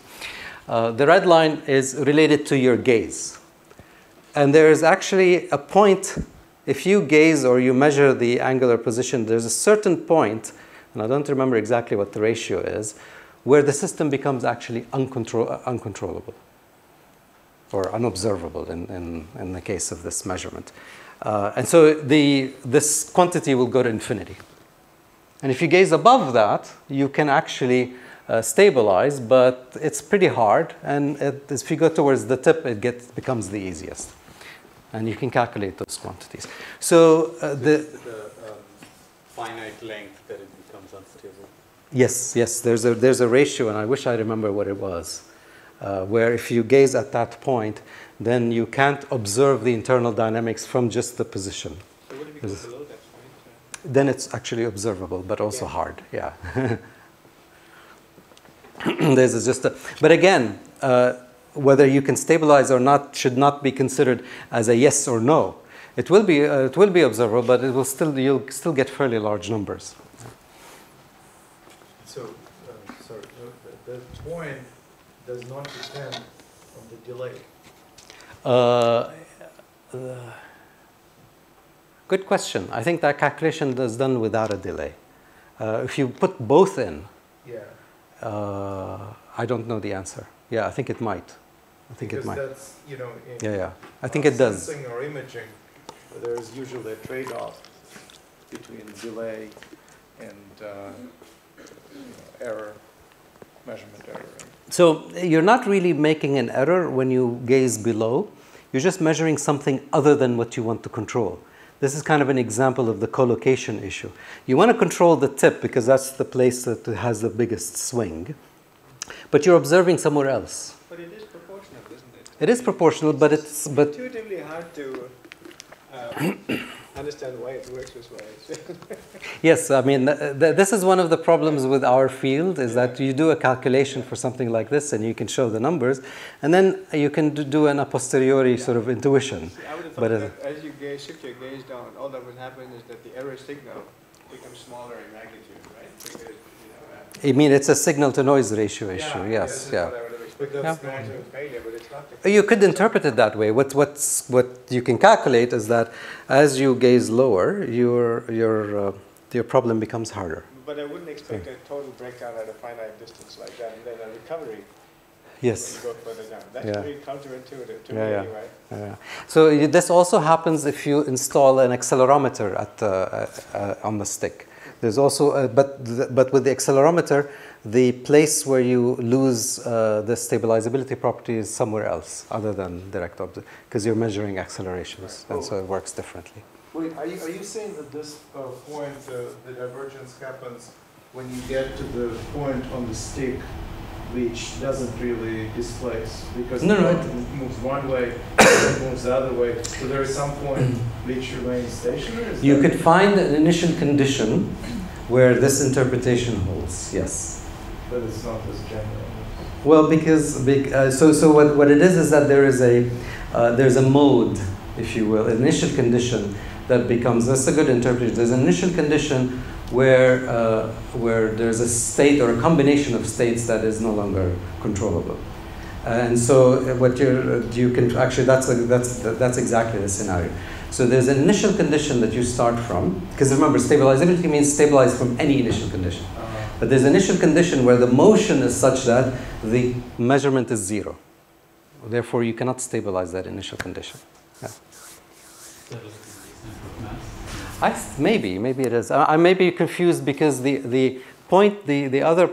the red line is related to your gaze. And there is actually a point, if you gaze or you measure the angular position, there's a certain point, and I don't remember exactly what the ratio is, where the system becomes actually uncontrollable. or unobservable in the case of this measurement. And so this quantity will go to infinity. And if you gaze above that, you can actually stabilize, but it's pretty hard. And if you go towards the tip, it becomes the easiest. And you can calculate those quantities. So the finite length that it becomes unstable. Yes, there's a ratio, and I wish I remember what it was, where if you gaze at that point, then you can't observe the internal dynamics from just the position. So what if you go below that point? Then it's actually observable, but also hard. Yeah. There's just but again, whether you can stabilize or not should not be considered as a yes or no. It will be observable, but you'll still get fairly large numbers. So, sorry, the point does not depend on the delay. Good question. I think that calculation is done without a delay. If you put both in, I don't know the answer. Yeah, I think it might. I think it might. Because that's, you know, in I think it does. Sensing or imaging, there's usually a trade-off between delay and error, measurement error. So you're not really making an error when you gaze below. You're just measuring something other than what you want to control. This is kind of an example of the collocation issue. You want to control the tip because that's the place that has the biggest swing. But you're observing somewhere else. But it is proportional, isn't it? It is proportional, but it's intuitively hard to understand why it works this way. Yes, I mean, this is one of the problems with our field, is that you do a calculation for something like this and you can show the numbers, and then you can do an a posteriori sort of intuition. See, I would have thought that as you shift your gaze down, all that would happen is that the error signal becomes smaller in magnitude, right? Because, I mean, it's a signal-to-noise ratio issue, yes, yeah. But that's maximum failure, but it's not. You could interpret it that way. What you can calculate is that as you gaze lower, your problem becomes harder. But I wouldn't expect a total breakdown at a finite distance like that, and then a recovery. Yes. When you go further down. That's very counterintuitive to me, anyway. Yeah. So this also happens if you install an accelerometer on the stick. There's also, but with the accelerometer, the place where you lose the stabilizability property is somewhere else other than direct object, because you're measuring accelerations, and so it works differently. Wait, are you saying that this point, the divergence happens when you get to the point on the stick which doesn't really displace, because it moves one way, it moves the other way, so there is some point which remains stationary? You could find an initial condition where this interpretation holds, yes. But it's not as general. Well, so what it is that there's a mode, if you will, an initial condition that becomes, that's a good interpretation. There's an initial condition where there's a state or a combination of states that is no longer controllable, and so you can actually that's exactly the scenario. So there's an initial condition that you start from, because remember, stabilizability means stabilize from any initial condition. But there's an initial condition where the motion is such that the measurement is zero. Therefore, you cannot stabilize that initial condition. Yeah. Maybe it is. I may be confused because the other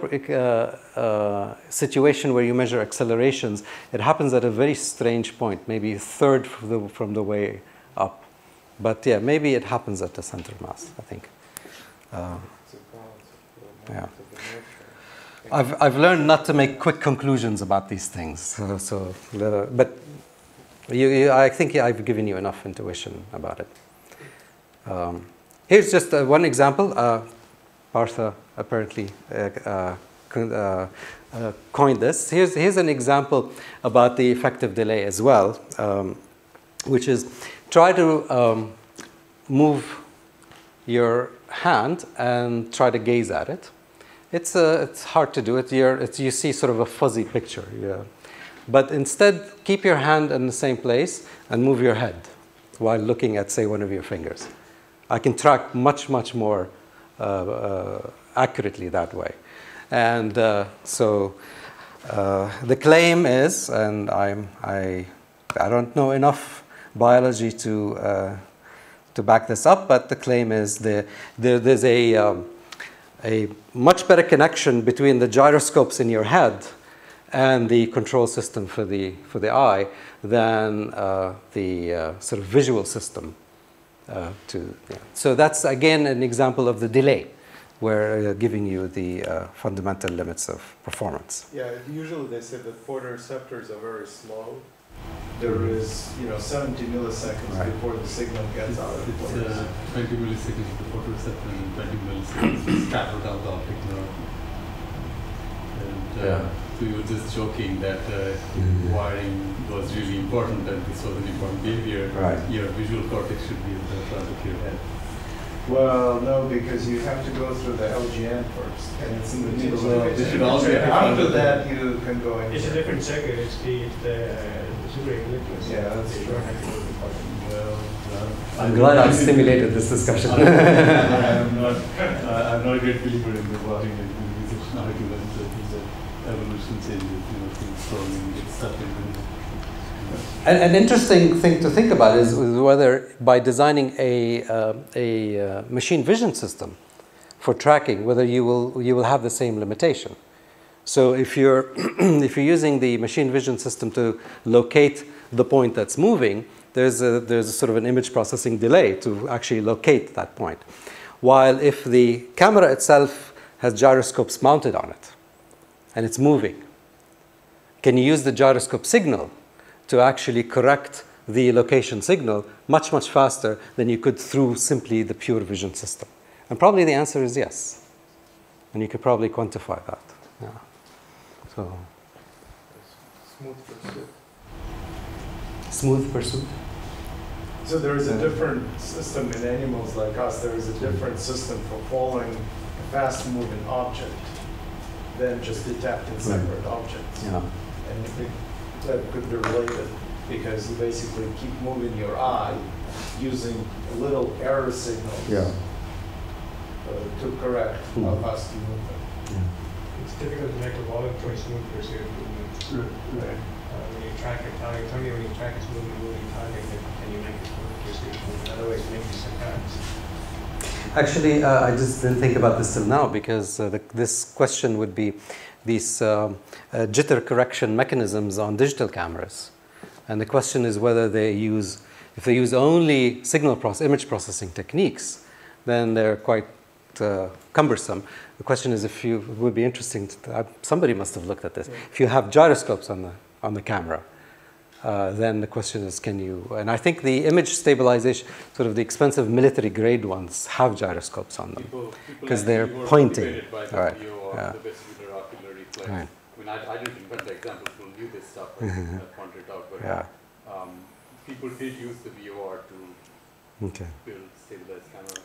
situation where you measure accelerations, it happens at a very strange point, maybe a third from the way up. But yeah, maybe it happens at the center of mass, I think. Yeah. I've learned not to make quick conclusions about these things. But I think I've given you enough intuition about it. Here's just one example. Partha apparently coined this. Here's an example about the effective delay as well, which is try to move your hand and try to gaze at it. It's hard to do it. You see sort of a fuzzy picture. Yeah. But instead, keep your hand in the same place and move your head while looking at, say, one of your fingers. I can track much more accurately that way. And so the claim is, and I basically. I don't know enough biology to back this up, but the claim is there's a much better connection between the gyroscopes in your head and the control system for the eye than the sort of visual system. So that's again an example of the delay. We're giving you the fundamental limits of performance. Yeah, usually they say that photoreceptors are very slow. There is, 70 milliseconds before the signal gets out of the photoreceptor. 20 milliseconds of the photoreceptor and 20 milliseconds scattered down the optic nerve. And so you were just joking that wiring was really important and this was an important behavior. Right. Your visual cortex should be in the front of your head. Well, no, because you have to go through the LGN first, and it's in the middle of It should it. also be After that, you can go in. It's a different circuit. It's the super-elliptic. Yeah, that's true. I'm glad I've stimulated this discussion. I'm not a great believer in the wiring linearization argument that evolution changes, things slowly get stuck in. An interesting thing to think about is whether by designing a machine vision system for tracking, whether you will have the same limitation. So if you're using the machine vision system to locate the point that's moving, there's a sort of an image processing delay to actually locate that point. While if the camera itself has gyroscopes mounted on it and it's moving, can you use the gyroscope signal to actually correct the location signal much, much faster than you could through simply the pure vision system? And probably the answer is yes. And you could probably quantify that. Yeah. So, Smooth pursuit. Smooth pursuit? So there is a different system in animals like us. There is a different system for following a fast-moving object than just detecting separate objects. Yeah. And I think that could be related because you basically keep moving your eye using little error signals to correct how fast you move it. It's difficult to make a voluntary smooth pursuit movement. Right. When you track a target, it's only when you track a moving target that can you make a smooth pursuit movement. Otherwise, it makes some cuts. Actually, I just didn't think about this till now because this question would be these jitter correction mechanisms on digital cameras. And the question is whether if they use only image processing techniques, then they're quite cumbersome. The question is it would be interesting, somebody must have looked at this. If you have gyroscopes on the camera, then the question is and I think the image stabilization, sort of the expensive military grade ones have gyroscopes on them because they're pointing. All right. Yeah. Right. I mean, I didn't invent the example, people knew this stuff, I pointed it out, but people did use the VOR to build stabilized cameras.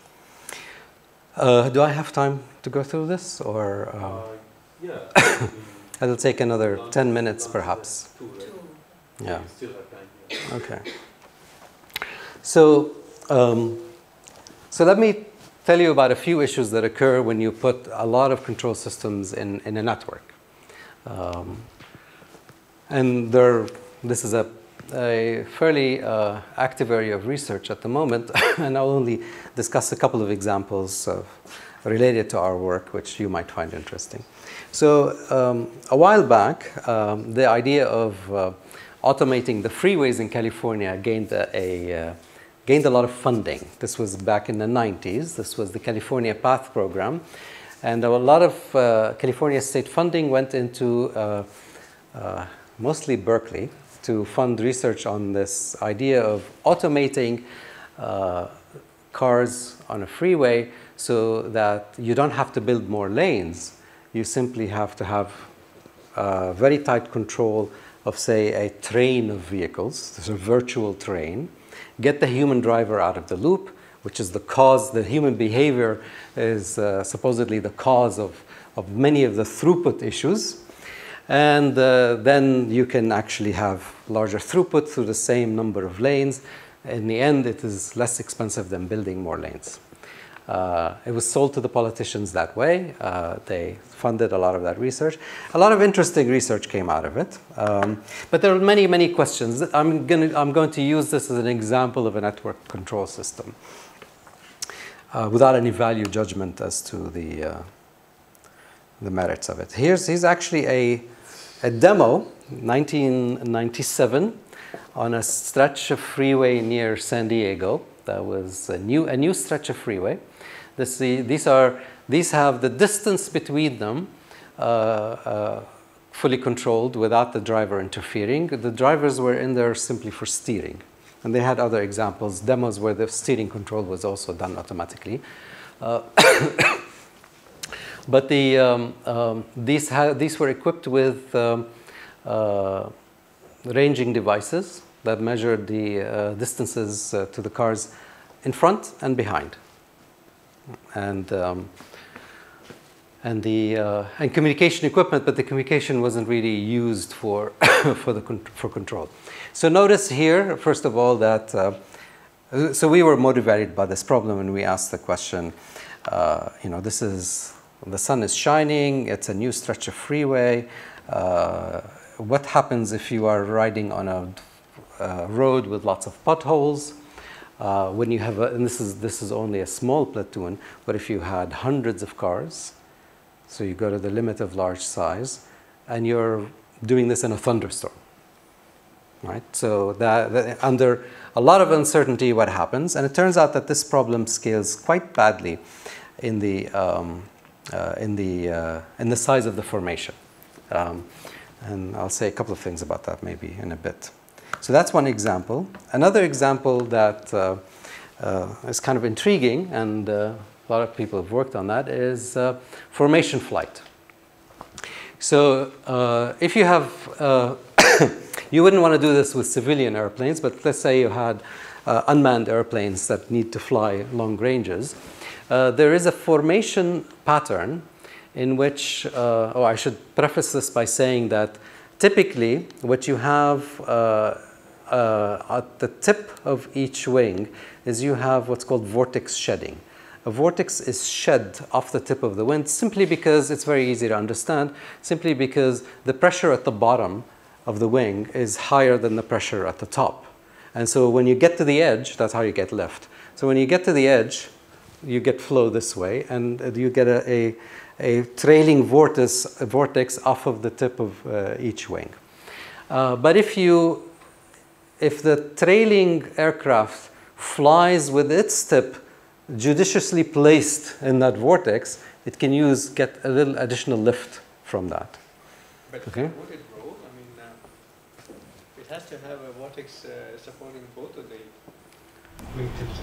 Do I have time to go through this, or? Yeah. It'll take another 10 minutes, perhaps. 2, right? Yeah. You still have time. Yeah. Okay. So let me tell you about a few issues that occur when you put a lot of control systems in a network. And this is a fairly active area of research at the moment, and I'll only discuss a couple of examples related to our work, which you might find interesting. So a while back, the idea of automating the freeways in California gained a lot of funding. This was back in the 90s. This was the California Path program. And a lot of California state funding went into mostly Berkeley to fund research on this idea of automating cars on a freeway so that you don't have to build more lanes. You simply have to have very tight control of, say, a train of vehicles. There's a virtual train. Get the human driver out of the loop, which is the cause. The human behavior is supposedly the cause of many of the throughput issues. And then you can actually have larger throughput through the same number of lanes. In the end, it is less expensive than building more lanes. It was sold to the politicians that way. They funded a lot of that research. A lot of interesting research came out of it. But there are many, many questions. I'm going to use this as an example of a network control system without any value judgment as to the merits of it. Here's actually a demo, 1997, on a stretch of freeway near San Diego. That was a new stretch of freeway. These have the distance between them fully controlled without the driver interfering. The drivers were in there simply for steering. And they had other examples, demos where the steering control was also done automatically. But these were equipped with ranging devices that measured the distances to the cars in front and behind, and communication equipment, but the communication wasn't really used for for control. So notice here, first of all, that so we were motivated by this problem, and we asked the question, the sun is shining, it's a new stretch of freeway. What happens if you are riding on a road with lots of potholes? When you have and this is only a small platoon, but if you had hundreds of cars, so you go to the limit of large size, and you're doing this in a thunderstorm, right? So that under a lot of uncertainty, what happens? And it turns out that this problem scales quite badly in the size of the formation. And I'll say a couple of things about that maybe in a bit. So that's one example. Another example that is kind of intriguing, and a lot of people have worked on that, is formation flight. So if you have, you wouldn't want to do this with civilian airplanes, but let's say you had unmanned airplanes that need to fly long ranges. There is a formation pattern in which, I should preface this by saying that typically what you have at the tip of each wing is you have what's called vortex shedding. A vortex is shed off the tip of the wing simply because it's very easy to understand, simply because the pressure at the bottom of the wing is higher than the pressure at the top. And so when you get to the edge, that's how you get lift. So when you get to the edge, you get flow this way, and you get a trailing vortex off of the tip of each wing. But if the trailing aircraft flies with its tip judiciously placed in that vortex, it can get a little additional lift from that. But okay? would it roll? I mean, it has to have a vortex supporting both of the wingtips.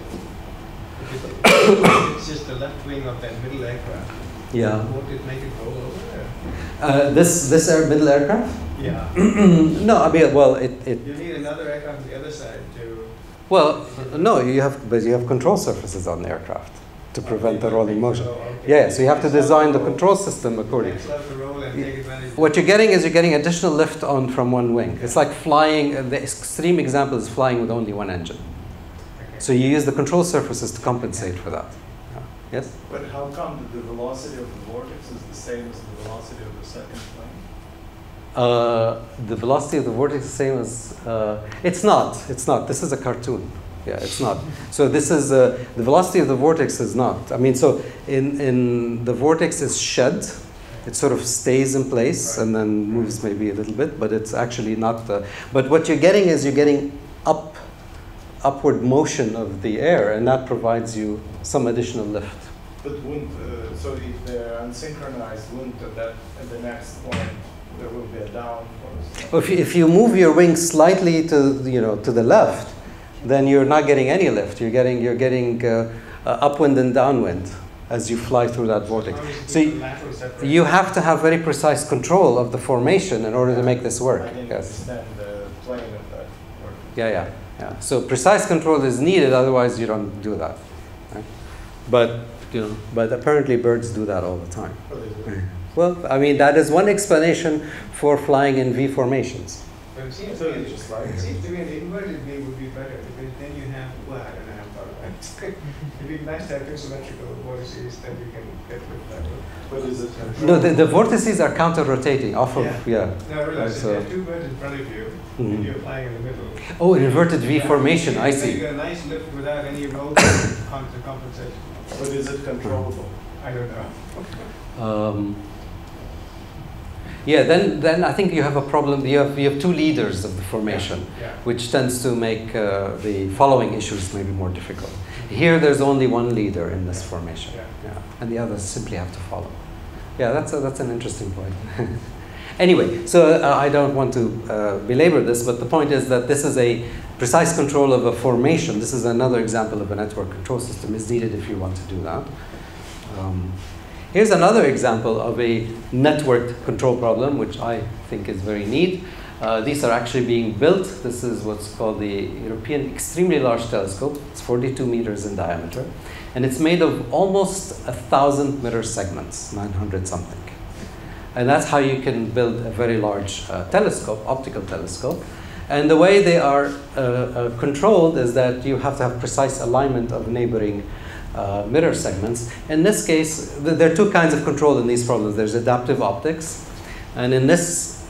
If it's just the left wing of that middle aircraft, yeah. Won't it make it roll over there? This middle aircraft? Yeah. No, I mean, well, You need another aircraft on the other side to. Well, no, you have control surfaces on the aircraft to prevent the rolling motion. Oh, okay. Yeah, so you have to design the control system accordingly. What you're getting is additional lift on from one wing. It's like flying. The extreme example is flying with only one engine. Okay. So you use the control surfaces to compensate for that. Yeah. Yes? But how come the velocity of the vortex is the same as the velocity of the second plane? The velocity of the vortex is the same as, it's not. This is a cartoon. Yeah, it's not. So this is, the velocity of the vortex is not. I mean, so in the vortex is shed. It sort of stays in place and then moves maybe a little bit, but it's actually not. But what you're getting is upward motion of the air, and that provides you some additional lift. But wouldn't, so if they're unsynchronized, wouldn't at the next point there will be a downforce? If you move your wing slightly to the left, then you're not getting any lift. You're getting upwind and downwind as you fly through that vortex. So you have to have very precise control of the formation in order to make this work. I didn't understand the plane of that work. Yeah. So precise control is needed, otherwise you don't do that. Right? But apparently birds do that all the time. Well, I mean, that is one explanation for flying in V formations. But it seems to me an inverted V would be better, because then you have, well, I don't know, It'd be nice to have two symmetrical vortices that you can get with that. What is it? No, the vortices are counter-rotating off of, No, I realize if So- you have two birds in front of you, and you're flying in the middle. Oh, an inverted V formation, I You see. get a nice lift without any roll compensation. But is it controllable? I don't know. Yeah, then I think you have a problem. You have two leaders of the formation, Yeah. which tends to make the following issues maybe more difficult. Here, there's only one leader in this formation, Yeah. and the others simply have to follow. Yeah, that's an interesting point. Anyway, so I don't want to belabor this, but the point is that this is a precise control of a formation. This is another example of a network control system is needed if you want to do that. Here's another example of a networked control problem, which I think is very neat. These are actually being built. This is what's called the European Extremely Large Telescope. It's 42 meters in diameter. And it's made of almost 1,000 mirror segments, 900 something. And that's how you can build a very large telescope, optical telescope. And the way they are controlled is that you have to have precise alignment of neighboring mirror segments. In this case, there are two kinds of control in these problems. There's adaptive optics. And in this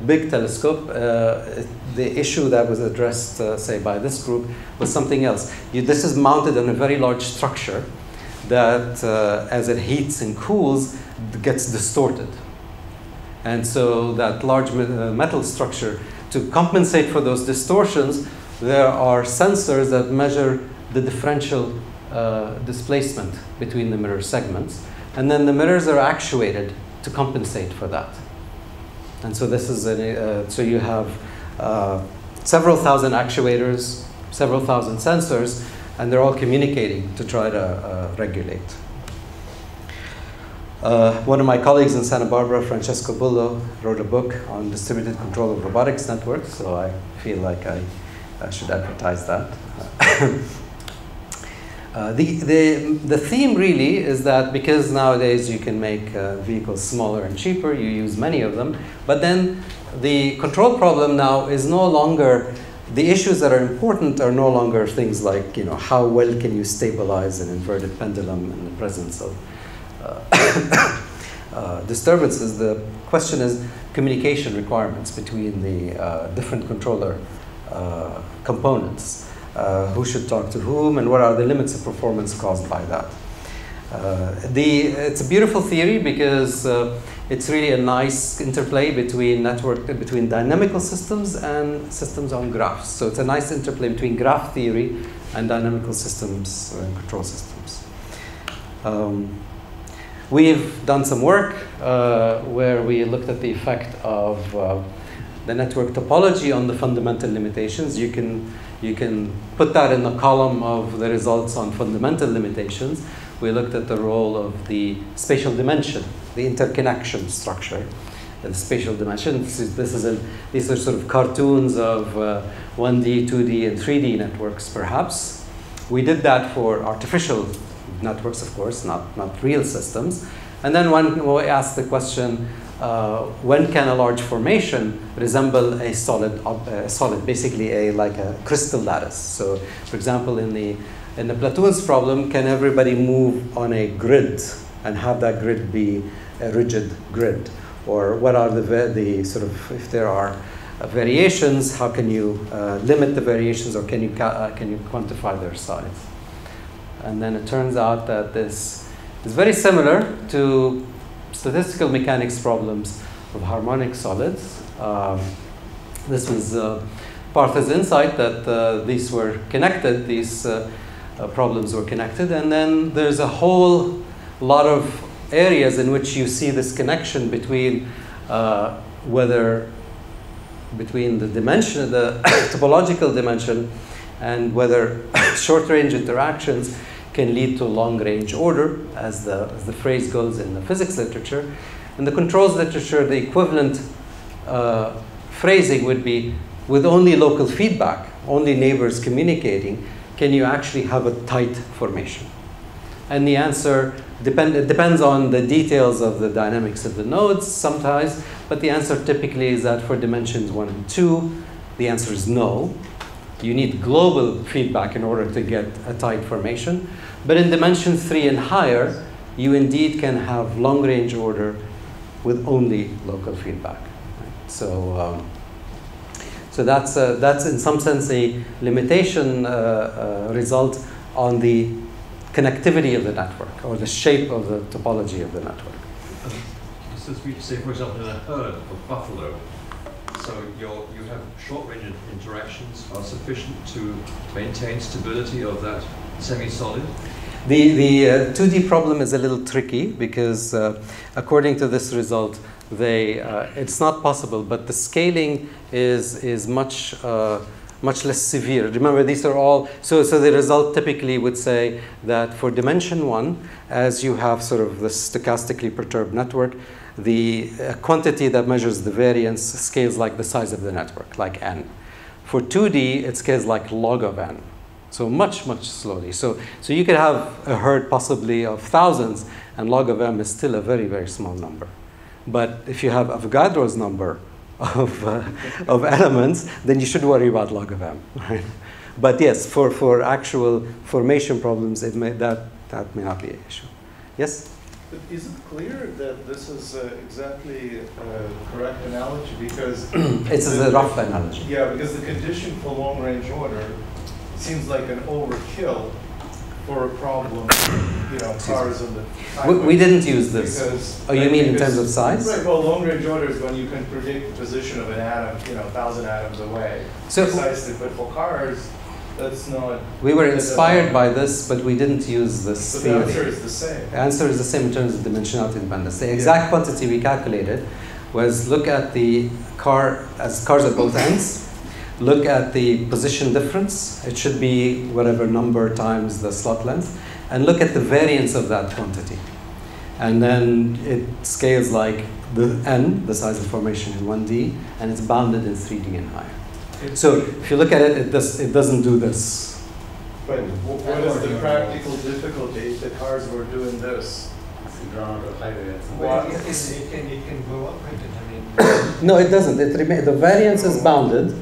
big telescope, the issue that was addressed, say, by this group was something else. This is mounted on a very large structure that, as it heats and cools, gets distorted. And so that large metal structure, to compensate for those distortions, there are sensors that measure the differential displacement between the mirror segments. And then the mirrors are actuated to compensate for that. And so this is so you have several thousand actuators, several thousand sensors, and they're all communicating to try to regulate. One of my colleagues in Santa Barbara, Francesco Bullo, wrote a book on distributed control of robotics networks, so I feel like I should advertise that. The theme really is that because nowadays you can make vehicles smaller and cheaper, you use many of them, but then the control problem now is no longer, the issues that are important are no longer things like, how well can you stabilize an inverted pendulum in the presence of disturbances. The question is communication requirements between the different controller components. Who should talk to whom, and what are the limits of performance caused by that. It's a beautiful theory because it's really a nice interplay between dynamical systems and systems on graphs. So it's a nice interplay between graph theory and dynamical systems and control systems. We've done some work where we looked at the effect of the network topology on the fundamental limitations. You can put that in the column of the results on fundamental limitations. We looked at the role of the spatial dimension, the interconnection structure, the spatial dimension. These are sort of cartoons of 1D, 2D, and 3D networks, perhaps. We did that for artificial networks, of course, not real systems. And then we asked the question, when can a large formation resemble a solid, basically like a crystal lattice? So, for example, in the platoons problem, can everybody move on a grid and have that grid be a rigid grid? Or what are the sort of, if there are variations, how can you limit the variations, or can you quantify their size? And then it turns out that this is very similar to statistical mechanics problems of harmonic solids. This was Partha's insight that these were connected, these problems were connected, and then there's a whole lot of areas in which you see this connection between between the dimension, the topological dimension, and whether short-range interactions can lead to long-range order, as the phrase goes in the physics literature. In the controls literature, the equivalent phrasing would be, with only local feedback, only neighbors communicating, can you actually have a tight formation? And the answer depends on the details of the dynamics of the nodes sometimes, but the answer typically is that for dimensions 1 and 2, the answer is no. you need global feedback in order to get a tight formation. But in dimension 3 and higher, you indeed can have long-range order with only local feedback. Right? So that's in some sense a limitation result on the connectivity of the network or the shape of the topology of the network. So we say, for example, in a herd of buffalo, so you have short-range interactions are sufficient to maintain stability of that semi-solid? The 2D problem is a little tricky because according to this result, it's not possible, but the scaling is much less severe. Remember, these are all, so the result typically would say that for dimension 1, as you have sort of the stochastically perturbed network, the quantity that measures the variance scales like the size of the network, like n. For 2D, it scales like log of n. So much slowly. So you could have a herd possibly of thousands, and log of m is still a very, very small number. But if you have Avogadro's number of elements, then you should worry about log of m. Right? But yes, for actual formation problems, that may not be an issue. Yes? But is it clear that this is exactly a correct analogy? Because it's a rough analogy. Yeah, because the condition for long-range order seems like an overkill for a problem, cars on the highway. We didn't use this. Because, you mean in terms of size? Right, well, long-range order is when you can predict the position of an atom, 1,000 atoms away, precisely. But for cars, that's not... We were inspired by this, but we didn't use this theory. The answer is the same. The answer is the same in terms of dimensionality independence. The exact quantity we calculated was look at the car as cars at both ends, look at the position difference, it should be whatever number times the slot length, and look at the variance of that quantity. And then it scales like the n, the size of formation in 1D, and it's bounded in 3D and higher. So if you look at it, it doesn't do this. But what is the practical difficulty if the cars were doing this? Well, it can blow up, right? No, it doesn't. The variance is bounded,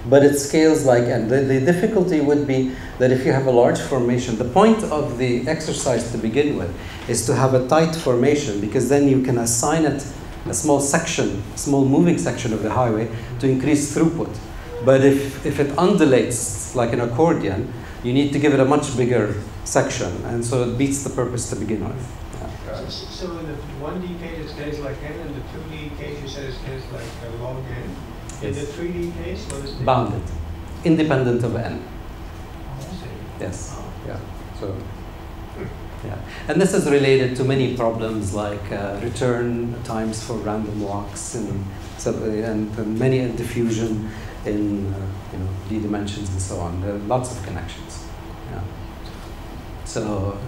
but it scales like n. The difficulty would be that if you have a large formation, the point of the exercise to begin with is to have a tight formation, because then you can assign it a small section, small moving section of the highway to increase throughput. But if it undulates like an accordion, you need to give it a much bigger section, and so it beats the purpose to begin with. Yeah. So in the 1D case it scales like n, and the 2D case you said it scales like log n. In the 3D case, what is it? Bounded, independent of n. Oh, I see. Yes. Yeah. So. Yeah. And this is related to many problems like return times for random walks and many diffusion in d dimensions and so on. There are lots of connections. Yeah. So,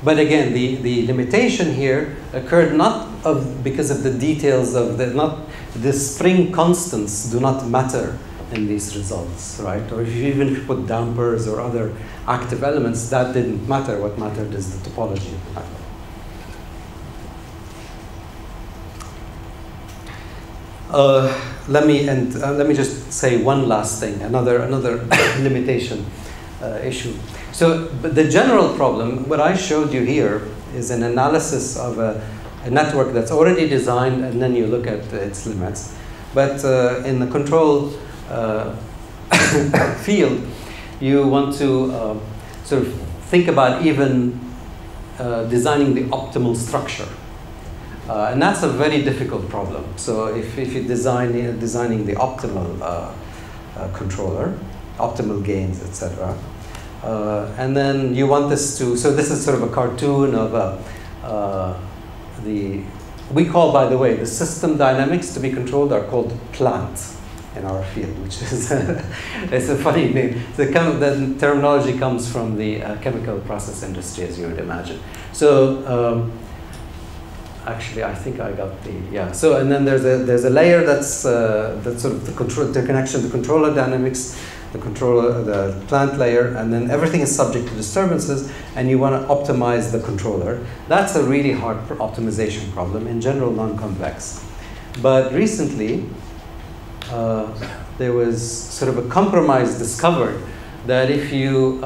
but again, the limitation here occurred not because of the details of the spring constants do not matter in these results, right? Or even if you put dampers or other active elements, that didn't matter. What mattered is the topology of the network. Let me just say one last thing, another limitation issue. So, but the general problem, what I showed you here, is an analysis of a network that's already designed, and then you look at its limits. But in the control field, you want to sort of think about even designing the optimal structure. And that's a very difficult problem. So if you're designing the optimal controller, optimal gains, etc., and then you want this to, so this is sort of a cartoon of we call, by the way, the system dynamics to be controlled are called plant in our field, which is it's a funny name. The terminology comes from the chemical process industry, as you would imagine. So actually, I think I got So and then there's a layer that's sort of the connection, the controller dynamics, the plant layer, and then everything is subject to disturbances, and you want to optimize the controller. That's a really hard optimization problem, in general non-convex. But recently, there was sort of a compromise discovered that if you,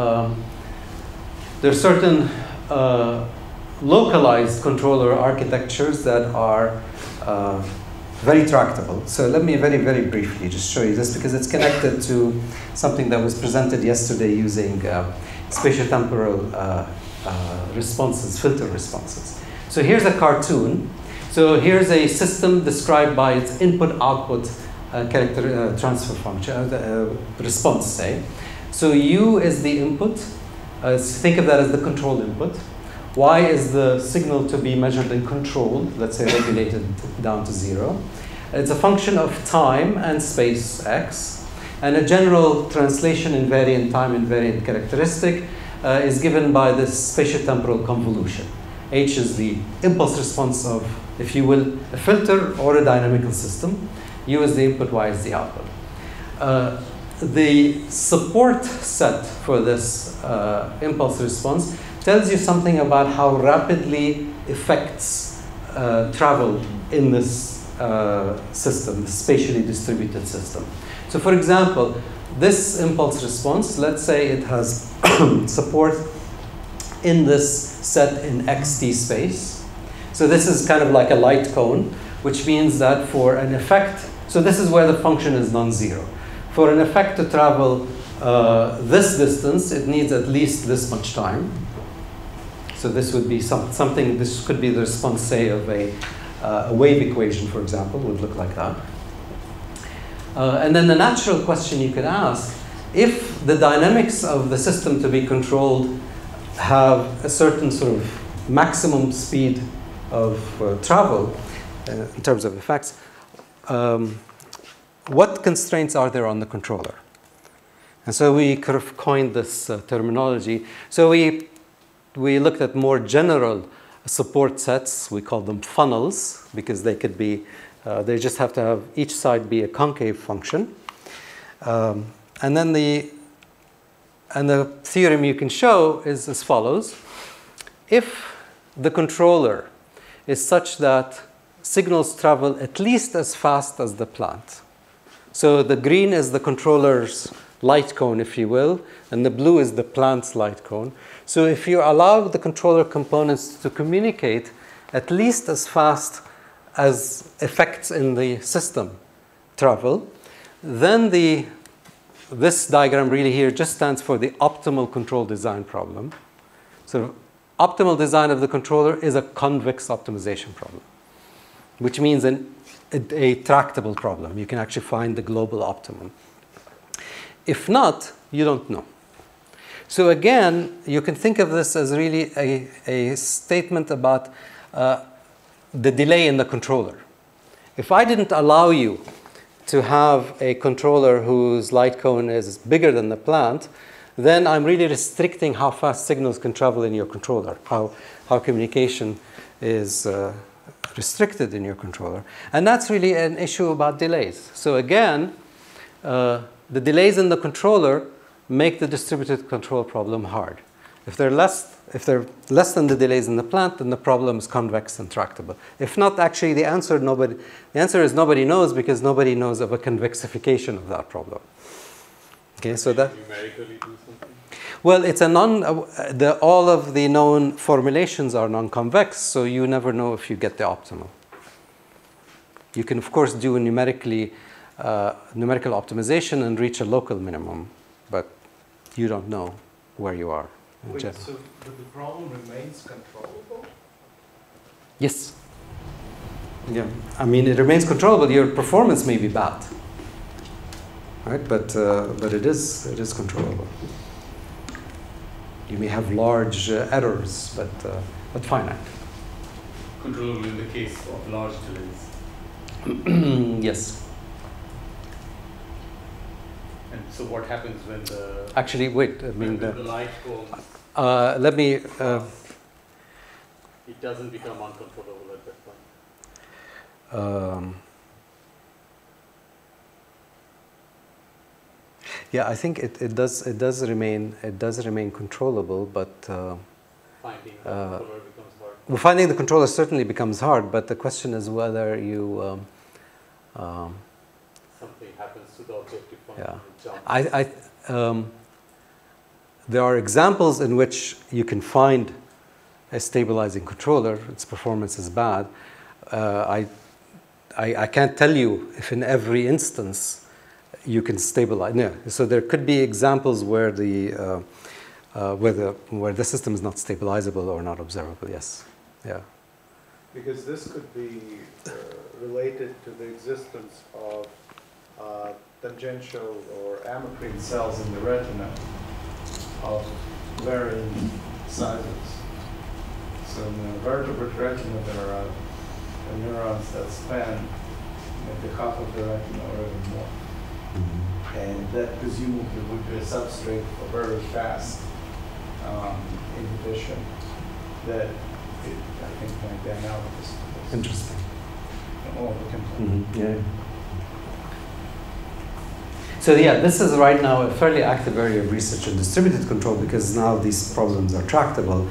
there are certain localized controller architectures that are very tractable. So let me very, very briefly just show you this because it's connected to something that was presented yesterday using spatiotemporal responses, filter responses. So here's a cartoon. So here's a system described by its input-output character transfer function, response, say. So U is the input. Think of that as the control input. Y is the signal to be measured and controlled, let's say regulated down to 0. It's a function of time and space x. And a general translation invariant, time invariant characteristic is given by this spatiotemporal convolution. H is the impulse response of, if you will, a filter or a dynamical system. U is the input, Y is the output. The support set for this impulse response tells you something about how rapidly effects travel in this system, the spatially distributed system. So for example, this impulse response, let's say it has support in this set in xt space. So this is kind of like a light cone, which means that for an effect, so this is where the function is non-zero. For an effect to travel this distance, it needs at least this much time. So this would be something, this could be the response, say, of a wave equation, for example, would look like that. And then the natural question you could ask, if the dynamics of the system to be controlled have a certain sort of maximum speed of travel in terms of effects, what constraints are there on the controller? And so we could have coined this terminology. So we looked at more general support sets. We call them funnels because they could be, they just have to have each side be a concave function. And then the theorem you can show is as follows. If the controller is such that signals travel at least as fast as the plant. So the green is the controller's light cone, if you will, and the blue is the plant's light cone. So if you allow the controller components to communicate at least as fast as effects in the system travel, then this diagram really here just stands for the optimal control design problem. So optimal design of the controller is a convex optimization problem, which means a tractable problem. You can actually find the global optimum. If not, you don't know. So again, you can think of this as really a statement about the delay in the controller. If I didn't allow you to have a controller whose light cone is bigger than the plant, then I'm really restricting how fast signals can travel in your controller, how communication is restricted in your controller. And that's really an issue about delays. So again, the delays in the controller make the distributed control problem hard. If they're less than the delays in the plant, then the problem is convex and tractable. If not, actually, the answer is nobody knows because nobody knows of a convexification of that problem. Okay, so that numerically do something? Well, it's a all of the known formulations are non-convex, so you never know if you get the optimal. You can, of course, do a numerical optimization and reach a local minimum, but you don't know where you are. Wait, so the problem remains controllable? Yes. Yeah. I mean, it remains controllable. Your performance may be bad, right? But it is controllable. You may have large errors, but finite. Controllable in the case of large delays. Yes. And so what happens when the... Actually, wait. I mean, the light goes... let me... it doesn't become uncontrollable at that point. Yeah, I think it does remain controllable, but Finding the controller becomes hard. Well, finding the controller certainly becomes hard, but the question is whether you Something Yeah. There are examples in which you can find a stabilizing controller. Its performance is bad. I can't tell you if in every instance you can stabilize. No. So there could be examples where the system is not stabilizable or not observable. Yes. Yeah. Because this could be related to the existence of tangential or amacrine cells in the retina of varying sizes. So in the vertebrate retina, there are neurons that span maybe half of the retina or even more. And that presumably would be a substrate for very fast inhibition that I think might be analogous to this. Interesting. Oh, we can Yeah. So yeah, this is right now a fairly active area of research in distributed control because now these problems are tractable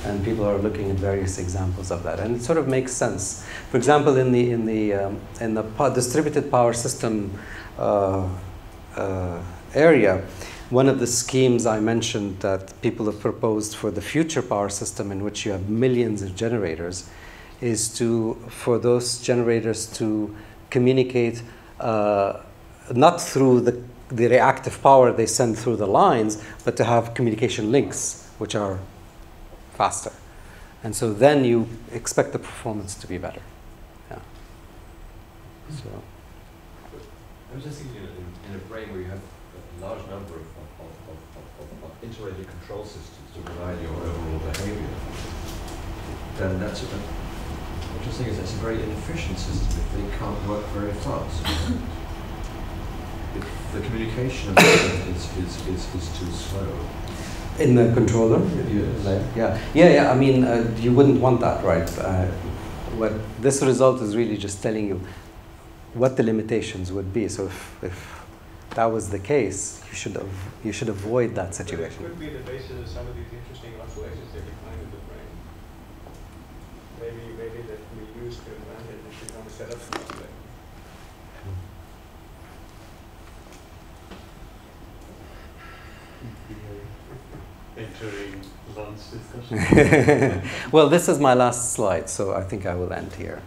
and people are looking at various examples of that. And it sort of makes sense. For example, in the distributed power system area, one of the schemes I mentioned that people have proposed for the future power system in which you have millions of generators is for those generators to communicate not through the reactive power they send through the lines, but to have communication links, which are faster. And so then you expect the performance to be better. Yeah. So. I was just thinking in a brain where you have a large number of integrated control systems to provide your overall behavior, then that's I'm just thinking that's a very inefficient system if they can't work very fast. If the communication is too slow. In the controller? Yes. Yeah. I mean, you wouldn't want that, right? What this result is really just telling you what the limitations would be. So if that was the case, you should avoid that situation. But it could be the basis of some of these interesting oscillations that you find in the brain. Maybe that we use to advantage if we don't set up an oscillator. Entering lunch discussion. Well, this is my last slide, so I think I will end here.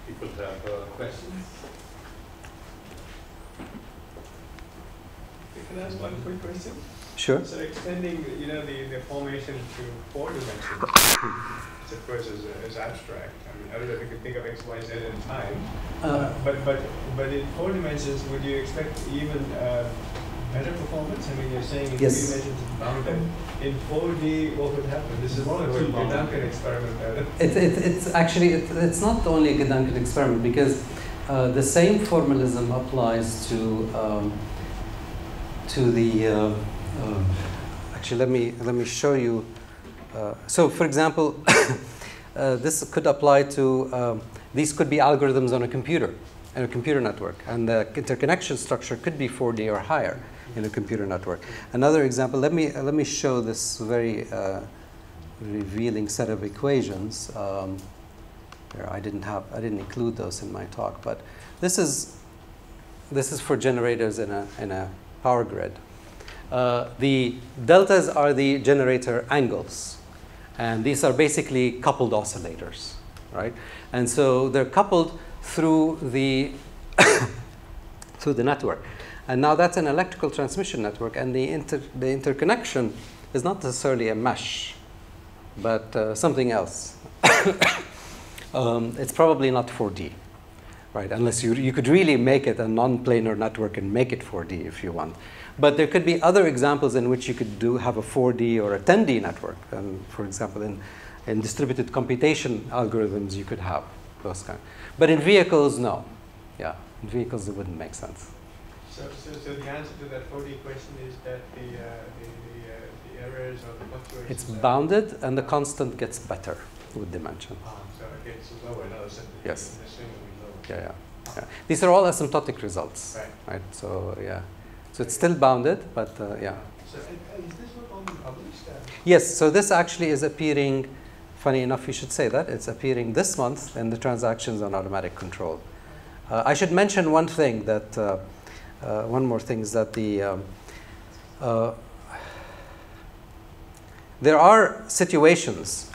People have questions? Can I ask one quick question? Sure. So extending, the formation to 4 dimensions, which of course is abstract. I mean, I don't know if you could think of X, Y, Z in time. But in 4 dimensions, would you expect even better performance? I mean, you're saying in 3 dimensions it's bounded. In 4D, what would happen? This is one of the Gedanken experiment. It's not only a Gedanken experiment because the same formalism applies to the. Actually, let me show you. So, for example, this could apply to these could be algorithms on a computer, in a computer network, and the interconnection structure could be 4D or higher in a computer network. Another example. Let me show this very revealing set of equations. Here, I didn't include those in my talk, but this is for generators in a power grid. The deltas are the generator angles, and these are basically coupled oscillators, right? And so they're coupled through the through the network. And now that's an electrical transmission network, and the interconnection is not necessarily a mesh, but something else. It's probably not 4D, right? Unless you could really make it a non-planar network and make it 4D if you want. But there could be other examples in which you could have a 4D or a 10D network. And for example, in distributed computation algorithms, you could have those kind. But in vehicles, no. Yeah, in vehicles, it wouldn't make sense. So the answer to that 4D question is that the errors or the fluctuations. It's bounded, and the constant gets better with dimension. So it gets lower. No, yes. Lower. Yeah. These are all asymptotic results, right? So yeah. So it's still bounded, but yeah. So is this what only published? Yes. So this actually is appearing. Funny enough, you should say that it's appearing this month in the transactions on automatic control. I should mention one thing that one more thing is that there are situations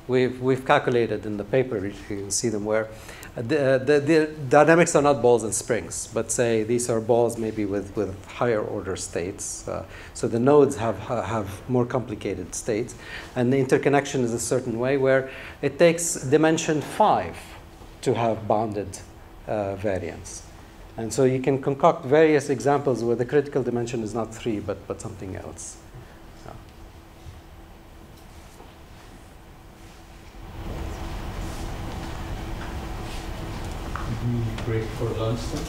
we've calculated in the paper, you can see them, where the dynamics are not balls and springs, but say these are balls maybe with higher order states. So the nodes have more complicated states, and the interconnection is a certain way where it takes dimension 5 to have bounded variance. And so you can concoct various examples where the critical dimension is not 3, but something else. Break for lunch then?